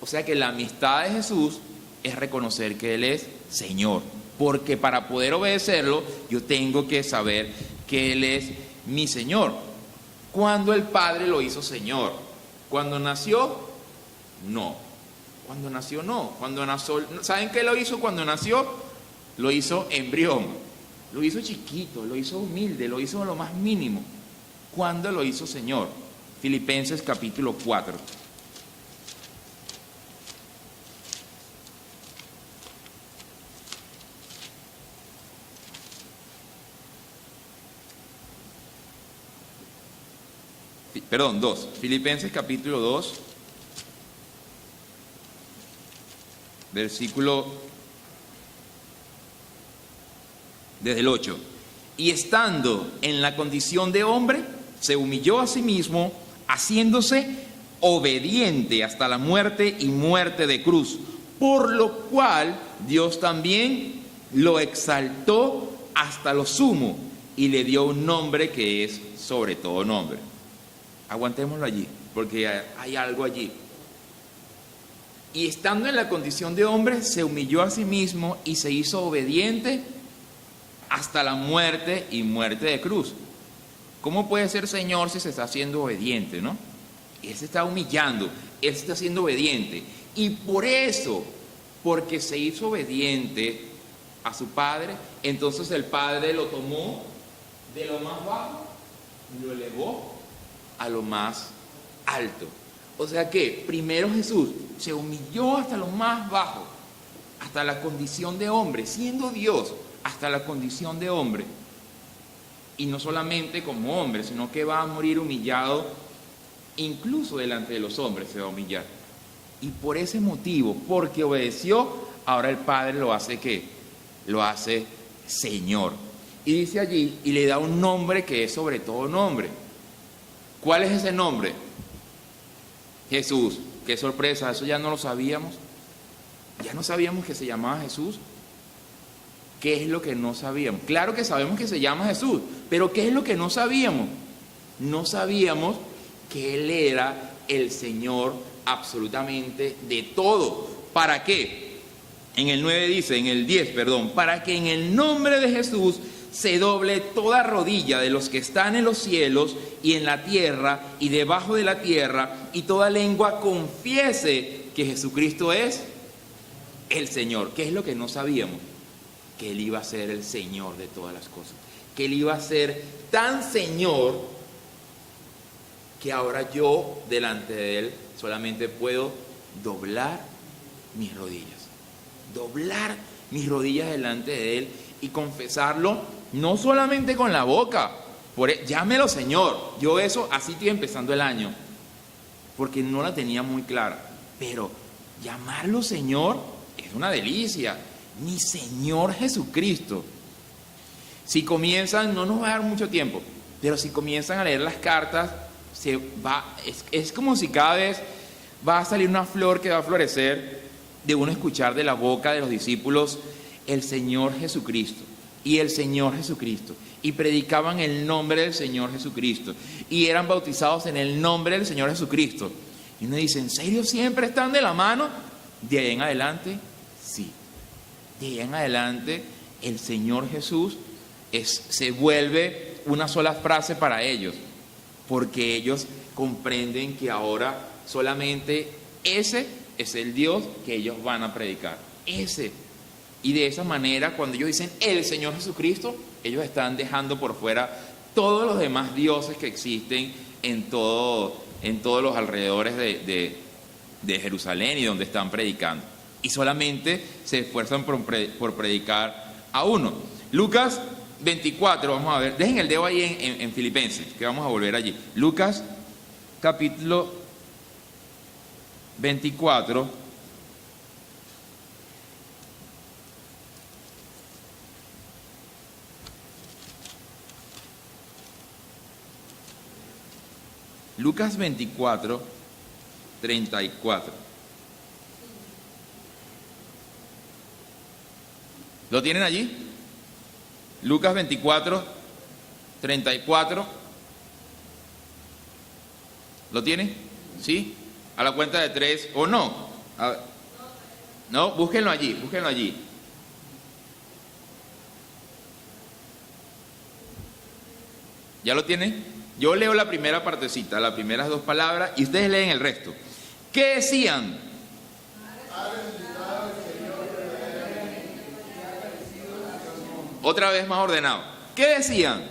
O sea que la amistad de Jesús es reconocer que Él es Señor. Porque para poder obedecerlo, yo tengo que saber que Él es mi Señor. ¿Cuándo el Padre lo hizo Señor? ¿Cuando nació? No. Cuando nació, no. Cuando nació, ¿saben qué lo hizo cuando nació? Lo hizo embrión. Lo hizo chiquito, lo hizo humilde, lo hizo lo más mínimo. ¿Cuándo lo hizo Señor? Filipenses capítulo 4. Perdón, 2. Filipenses capítulo 2, versículo desde el 8. Y estando en la condición de hombre, se humilló a sí mismo, haciéndose obediente hasta la muerte y muerte de cruz, por lo cual Dios también lo exaltó hasta lo sumo y le dio un nombre que es sobre todo nombre. Aguantémoslo allí, porque hay algo allí. Y estando en la condición de hombre, se humilló a sí mismo y se hizo obediente hasta la muerte y muerte de cruz. ¿Cómo puede ser Señor si se está haciendo obediente, no? Él se está humillando, Él se está haciendo obediente. Y por eso, porque se hizo obediente a su Padre, entonces el Padre lo tomó de lo más bajo y lo elevó a lo más alto. O sea que primero Jesús se humilló hasta lo más bajo, hasta la condición de hombre, siendo Dios, hasta la condición de hombre. Y no solamente como hombre, sino que va a morir humillado incluso delante de los hombres se va a humillar. Y por ese motivo, porque obedeció, ahora el Padre lo hace ¿qué? Lo hace Señor. Y dice allí, y le da un nombre que es sobre todo nombre. ¿Cuál es ese nombre? Jesús. Qué sorpresa, eso ya no lo sabíamos. Ya no sabíamos que se llamaba Jesús. ¿Qué es lo que no sabíamos? Claro que sabemos que se llama Jesús, pero ¿qué es lo que no sabíamos? No sabíamos que Él era el Señor absolutamente de todo. ¿Para qué? En el 9 dice, en el 10, perdón, para que en el nombre de Jesús se doble toda rodilla de los que están en los cielos y en la tierra y debajo de la tierra, y toda lengua confiese que Jesucristo es el Señor. ¿Qué es lo que no sabíamos? Que Él iba a ser el Señor de todas las cosas. Que Él iba a ser tan Señor que ahora yo delante de Él solamente puedo doblar mis rodillas. Doblar mis rodillas delante de Él y confesarlo no solamente con la boca. Llámelo Señor. Yo eso así estoy empezando el año, porque no la tenía muy clara. Pero llamarlo Señor es una delicia. Mi Señor Jesucristo. Si comienzan, no nos va a dar mucho tiempo, pero si comienzan a leer las cartas, es como si cada vez va a salir una flor que va a florecer de uno escuchar de la boca de los discípulos el Señor Jesucristo y el Señor Jesucristo, y predicaban el nombre del Señor Jesucristo y eran bautizados en el nombre del Señor Jesucristo. Y uno dice, ¿en serio siempre están de la mano? De ahí en adelante, sí. De ahí en adelante, el Señor Jesús se vuelve una sola frase para ellos, porque ellos comprenden que ahora solamente ese es el Dios que ellos van a predicar. Ese. Y de esa manera, cuando ellos dicen el Señor Jesucristo, ellos están dejando por fuera todos los demás dioses que existen en todos los alrededores de Jerusalén y donde están predicando. Y solamente se esfuerzan por predicar a uno. Lucas 24, vamos a ver, dejen el dedo ahí en Filipenses, que vamos a volver allí. Lucas capítulo 24. Lucas 24, 34. ¿Lo tienen allí? Lucas 24, 34. ¿Lo tienen? ¿Sí? A la cuenta de 3 o no. No, búsquenlo allí, búsquenlo allí. ¿Ya lo tienen? Yo leo la primera partecita, las primeras 2 palabras, y ustedes leen el resto. ¿Qué decían? Otra vez más ordenado. ¿Qué decían?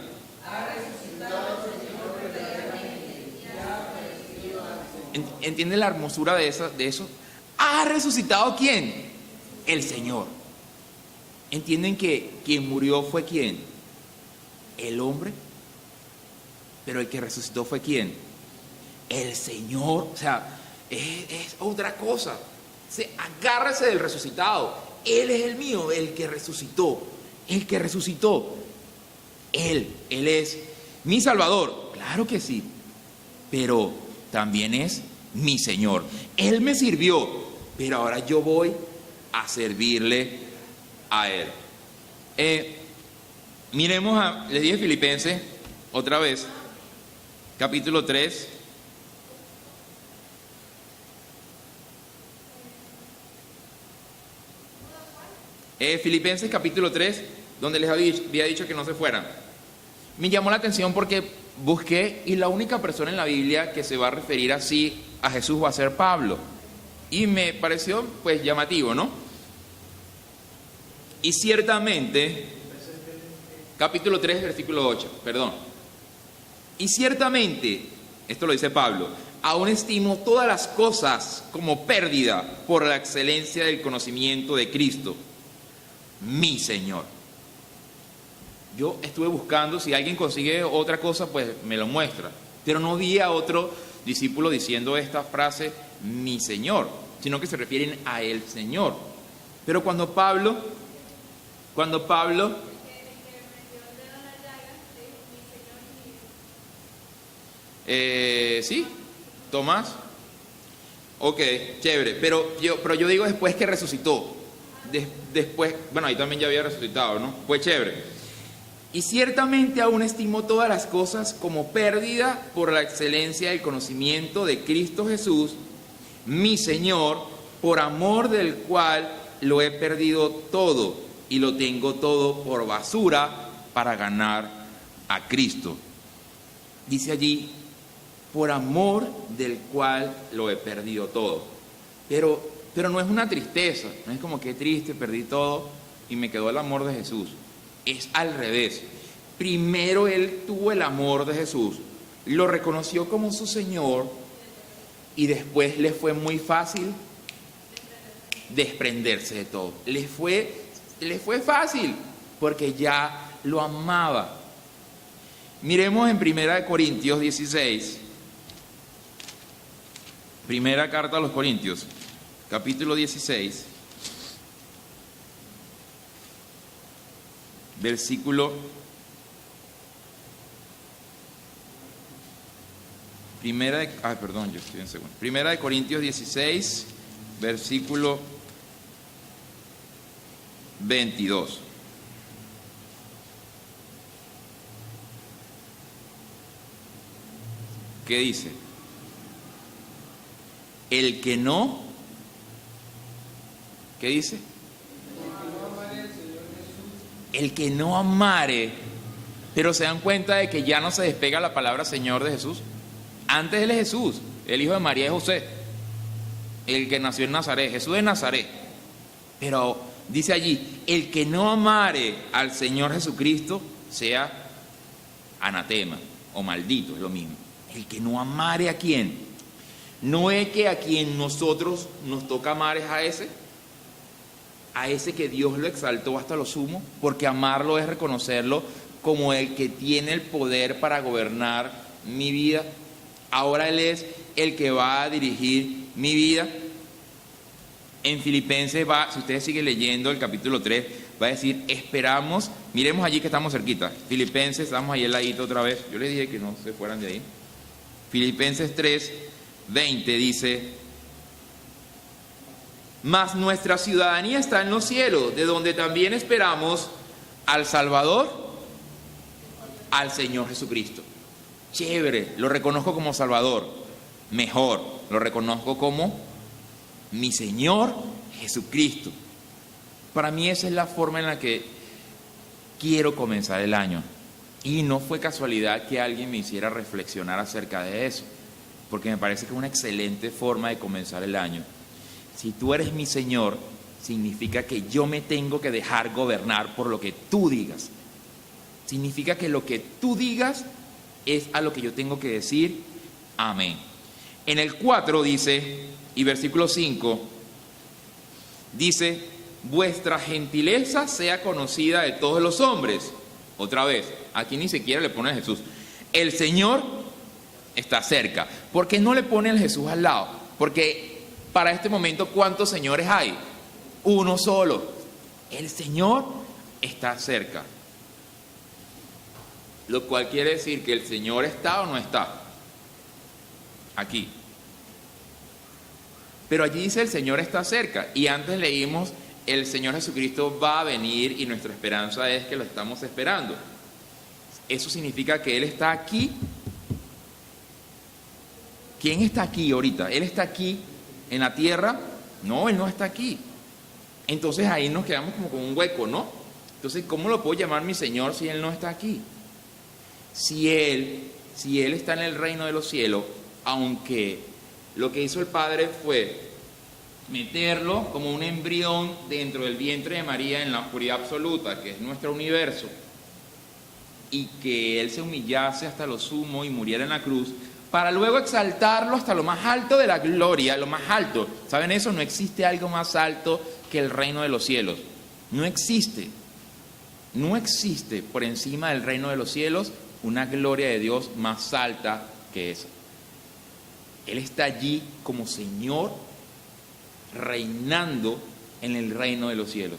¿Entienden la hermosura de eso? ¿Ha resucitado quién? El Señor. ¿Entienden que quien murió fue quién? El hombre. Pero el que resucitó fue quién? El Señor. O sea, es otra cosa. Agárrese del resucitado. Él es el mío, el que resucitó. El que resucitó. Él es mi Salvador. Claro que sí. Pero también es mi Señor. Él me sirvió, pero ahora yo voy a servirle a Él. Miremos les dije Filipenses otra vez, capítulo 3. Filipenses capítulo 3, donde les había dicho que no se fueran. Me llamó la atención porque busqué y la única persona en la Biblia que se va a referir así a Jesús va a ser Pablo. Y me pareció pues llamativo, ¿no? Y ciertamente, capítulo 3, versículo 8, perdón. Y ciertamente, esto lo dice Pablo, aún estimo todas las cosas como pérdida por la excelencia del conocimiento de Cristo, mi Señor. Yo estuve buscando, si alguien consigue otra cosa, pues me lo muestra. Pero no vi a otro discípulos diciendo esta frase, mi Señor, sino que se refieren a el Señor. Pero cuando Pablo, sí, Tomás, ok, chévere, pero yo digo después que resucitó, después, bueno, ahí también ya había resucitado, ¿no? Fue chévere. Y ciertamente aún estimo todas las cosas como pérdida por la excelencia del conocimiento de Cristo Jesús, mi Señor, por amor del cual lo he perdido todo y lo tengo todo por basura para ganar a Cristo. Dice allí, por amor del cual lo he perdido todo. Pero no es una tristeza, no es como que triste, perdí todo y me quedó el amor de Jesús. Es al revés. Primero él tuvo el amor de Jesús, lo reconoció como su Señor y después le fue muy fácil desprenderse de todo. Le fue fácil porque ya lo amaba. Miremos en 1 Corintios 16, primera carta a los Corintios, capítulo 16, versículo Primera de Corintios 16, versículo 22. ¿Qué dice? El que no, ¿qué dice? El que no amare, pero se dan cuenta de que ya no se despega la palabra Señor de Jesús. Antes él es Jesús, el hijo de María y José, el que nació en Nazaret, Jesús de Nazaret. Pero dice allí, el que no amare al Señor Jesucristo sea anatema o maldito, es lo mismo. El que no amare a quién. No es que a quien nosotros nos toca amar es a ese que Dios lo exaltó hasta lo sumo, porque amarlo es reconocerlo como el que tiene el poder para gobernar mi vida. Ahora Él es el que va a dirigir mi vida. En Filipenses si ustedes siguen leyendo el capítulo 3, va a decir, esperamos, miremos allí que estamos cerquita. Filipenses, estamos ahí al ladito otra vez. Yo les dije que no se fueran de ahí. Filipenses 3, 20 dice, mas nuestra ciudadanía está en los cielos, de donde también esperamos al Salvador, al Señor Jesucristo. Chévere, lo reconozco como Salvador. Mejor, lo reconozco como mi Señor Jesucristo. Para mí esa es la forma en la que quiero comenzar el año. Y no fue casualidad que alguien me hiciera reflexionar acerca de eso, porque me parece que es una excelente forma de comenzar el año. Si tú eres mi Señor, significa que yo me tengo que dejar gobernar por lo que tú digas. Significa que lo que tú digas es a lo que yo tengo que decir amén. En el 4 dice, y versículo 5, dice, vuestra gentileza sea conocida de todos los hombres. Otra vez, aquí ni siquiera le pone a Jesús. El Señor está cerca. ¿Por qué no le pone el Jesús al lado? Porque para este momento, ¿cuántos señores hay? Uno solo. El Señor está cerca. Lo cual quiere decir que el Señor está o no está. Aquí. Pero allí dice el Señor está cerca. Y antes leímos, el Señor Jesucristo va a venir y nuestra esperanza es que lo estamos esperando. Eso significa que Él está aquí. ¿Quién está aquí ahorita? ¿Él está aquí en la tierra? No, Él no está aquí. Entonces ahí nos quedamos como con un hueco, ¿no? Entonces, ¿cómo lo puedo llamar mi Señor si Él no está aquí? Si Él está en el reino de los cielos, aunque lo que hizo el Padre fue meterlo como un embrión dentro del vientre de María en la oscuridad absoluta, que es nuestro universo, y que Él se humillase hasta lo sumo y muriera en la cruz, para luego exaltarlo hasta lo más alto de la gloria, lo más alto. ¿Saben eso? No existe algo más alto que el reino de los cielos. No existe. No existe por encima del reino de los cielos una gloria de Dios más alta que esa. Él está allí como Señor, reinando en el reino de los cielos.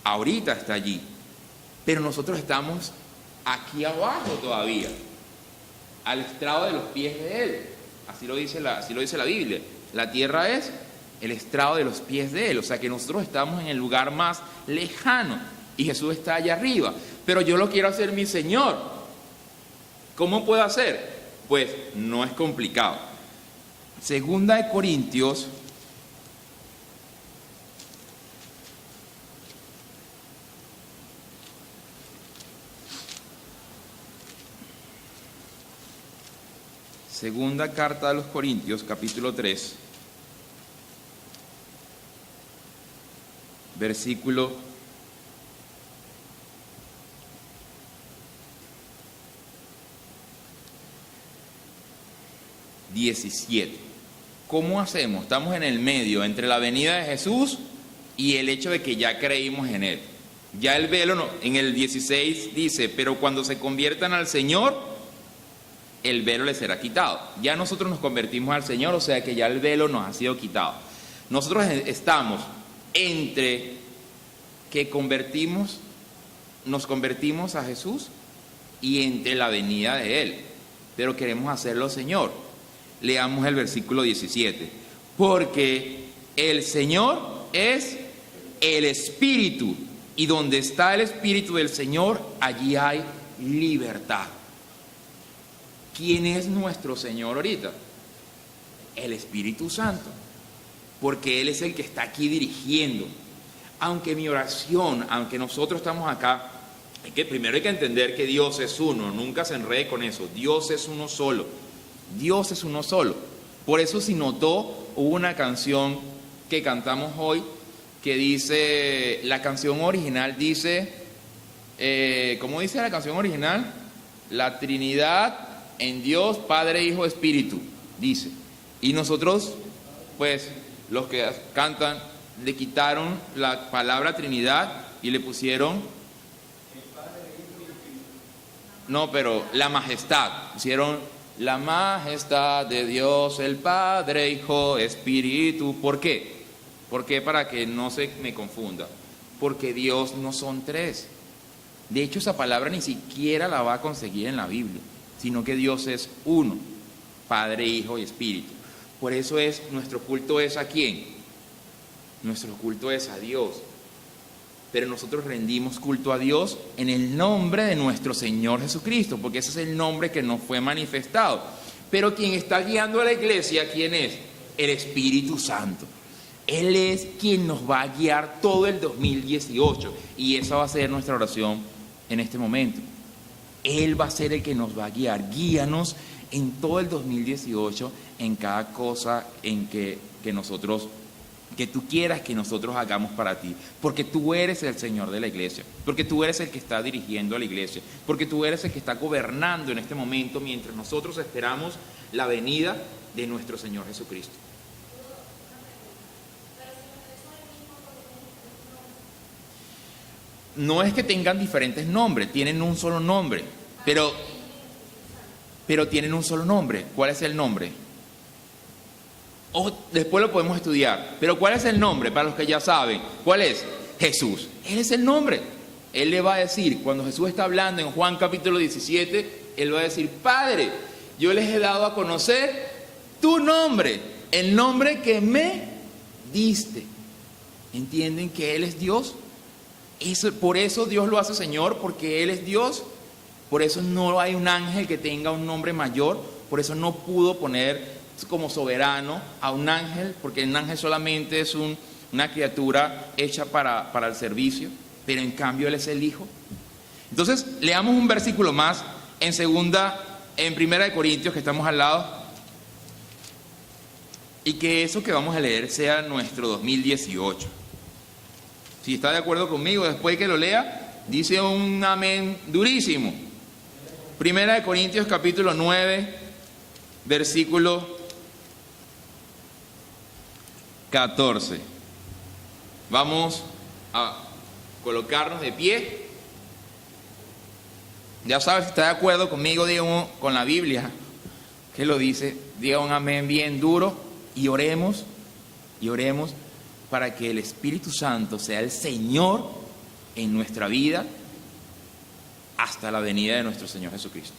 Ahorita está allí, pero nosotros estamos aquí abajo todavía, al estrado de los pies de Él. Así lo dice la Biblia. La tierra es el estrado de los pies de Él. O sea que nosotros estamos en el lugar más lejano y Jesús está allá arriba. Pero yo lo quiero hacer mi Señor. ¿Cómo puedo hacer? Pues no es complicado. Segunda de Corintios 2 carta a los Corintios, capítulo 3, versículo 17. ¿Cómo hacemos? Estamos en el medio entre la venida de Jesús y el hecho de que ya creímos en Él. Ya el velo, en el 16 dice, pero cuando se conviertan al Señor, el velo les será quitado. Ya nosotros nos convertimos al Señor, o sea que ya el velo nos ha sido quitado. Nosotros estamos entre que nos convertimos a Jesús y entre la venida de Él, pero queremos hacerlo Señor. Leamos el versículo 17. Porque el Señor es el Espíritu, y donde está el Espíritu del Señor, allí hay libertad. ¿Quién es nuestro Señor ahorita? El Espíritu Santo, porque Él es el que está aquí dirigiendo. Aunque mi oración, aunque nosotros estamos acá, primero hay que entender que Dios es uno, nunca se enrede con eso. Dios es uno solo, Dios es uno solo. Por eso, si notó, hubo una canción que cantamos hoy que dice, la canción original dice, ¿cómo dice la canción original? La Trinidad en Dios, Padre, Hijo, Espíritu, dice. Y nosotros, pues, los que cantan, le quitaron la palabra Trinidad y le pusieron, no, pero la majestad, pusieron la majestad de Dios, el Padre, Hijo, Espíritu. ¿Por qué? ¿Por qué? Para que no se me confunda. Porque Dios no son tres. De hecho, esa palabra ni siquiera la va a conseguir en la Biblia, sino que Dios es uno, Padre, Hijo y Espíritu. Por eso nuestro culto es ¿a quién? Nuestro culto es a Dios. Pero nosotros rendimos culto a Dios en el nombre de nuestro Señor Jesucristo, porque ese es el nombre que nos fue manifestado. Pero quien está guiando a la iglesia, ¿quién es? El Espíritu Santo. Él es quien nos va a guiar todo el 2018, y esa va a ser nuestra oración en este momento. Él va a ser el que nos va a guiar. Guíanos en todo el 2018, en cada cosa en que tú quieras que nosotros hagamos para ti. Porque tú eres el Señor de la iglesia. Porque tú eres el que está dirigiendo a la iglesia. Porque tú eres el que está gobernando en este momento mientras nosotros esperamos la venida de nuestro Señor Jesucristo. No es que tengan diferentes nombres, tienen un solo nombre, pero tienen un solo nombre. ¿Cuál es el nombre? Después lo podemos estudiar, pero ¿cuál es el nombre? Para los que ya saben, ¿cuál es? Jesús. Él es el nombre. Él le va a decir, cuando Jesús está hablando en Juan capítulo 17, Él va a decir, Padre, yo les he dado a conocer tu nombre, el nombre que me diste. ¿Entienden que Él es Dios? Por eso Dios lo hace Señor, porque Él es Dios. Por eso no hay un ángel que tenga un nombre mayor. Por eso no pudo poner como soberano a un ángel, porque un ángel solamente es una criatura hecha para el servicio, pero en cambio Él es el Hijo. Entonces, leamos un versículo más en Primera de Corintios, que estamos al lado, y que eso que vamos a leer sea nuestro 2018. Si está de acuerdo conmigo, después que lo lea, dice un amén durísimo. Primera de Corintios capítulo 9, versículo 14. Vamos a colocarnos de pie. Ya sabes, si está de acuerdo conmigo, digo, con la Biblia, que lo dice Diga un amén bien duro y oremos para que el Espíritu Santo sea el Señor en nuestra vida hasta la venida de nuestro Señor Jesucristo.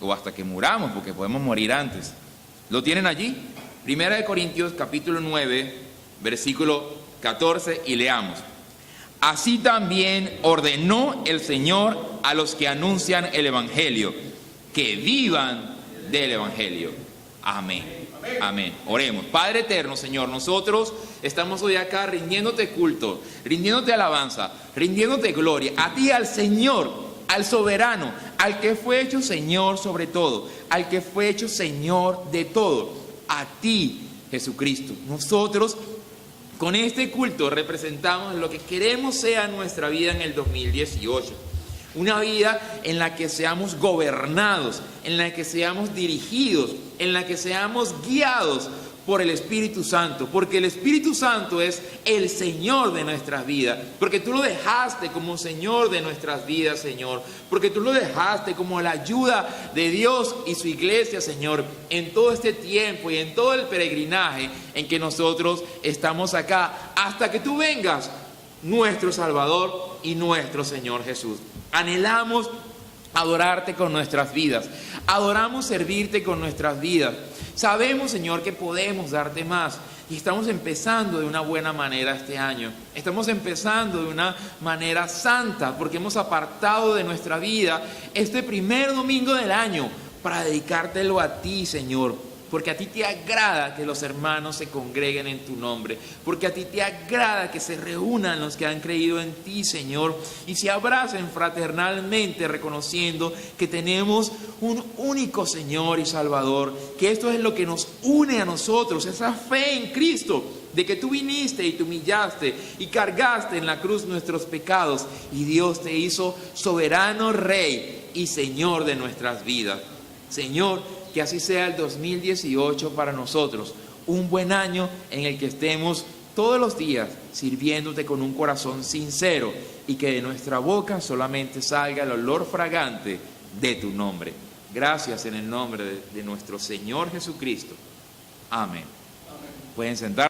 O hasta que muramos, porque podemos morir antes. ¿Lo tienen allí? Primera de Corintios capítulo 9, versículo 14, y leamos. Así también ordenó el Señor a los que anuncian el Evangelio, que vivan del Evangelio. Amén. Amén. Oremos. Padre eterno, Señor, nosotros estamos hoy acá rindiéndote culto, rindiéndote alabanza, rindiéndote gloria, a ti, al Señor, al soberano, al que fue hecho Señor sobre todo, al que fue hecho Señor de todo, a ti, Jesucristo. Nosotros con este culto representamos lo que queremos sea nuestra vida en el 2018. Una vida en la que seamos gobernados, en la que seamos dirigidos, en la que seamos guiados por el Espíritu Santo, porque el Espíritu Santo es el Señor de nuestras vidas, porque tú lo dejaste como Señor de nuestras vidas, Señor, porque tú lo dejaste como la ayuda de Dios y su iglesia, Señor, en todo este tiempo y en todo el peregrinaje en que nosotros estamos acá, hasta que tú vengas, nuestro Salvador y nuestro Señor Jesús. Anhelamos adorarte con nuestras vidas, adoramos servirte con nuestras vidas. Sabemos, Señor, que podemos darte más y estamos empezando de una buena manera este año. Estamos empezando de una manera santa porque hemos apartado de nuestra vida este primer domingo del año para dedicártelo a ti, Señor. Porque a ti te agrada que los hermanos se congreguen en tu nombre. Porque a ti te agrada que se reúnan los que han creído en ti, Señor. Y se abracen fraternalmente reconociendo que tenemos un único Señor y Salvador. Que esto es lo que nos une a nosotros. Esa fe en Cristo. De que tú viniste y te humillaste y cargaste en la cruz nuestros pecados. Y Dios te hizo soberano Rey y Señor de nuestras vidas. Señor, que así sea el 2018 para nosotros, un buen año en el que estemos todos los días sirviéndote con un corazón sincero y que de nuestra boca solamente salga el olor fragante de tu nombre. Gracias en el nombre de nuestro Señor Jesucristo. Amén. Pueden sentarse.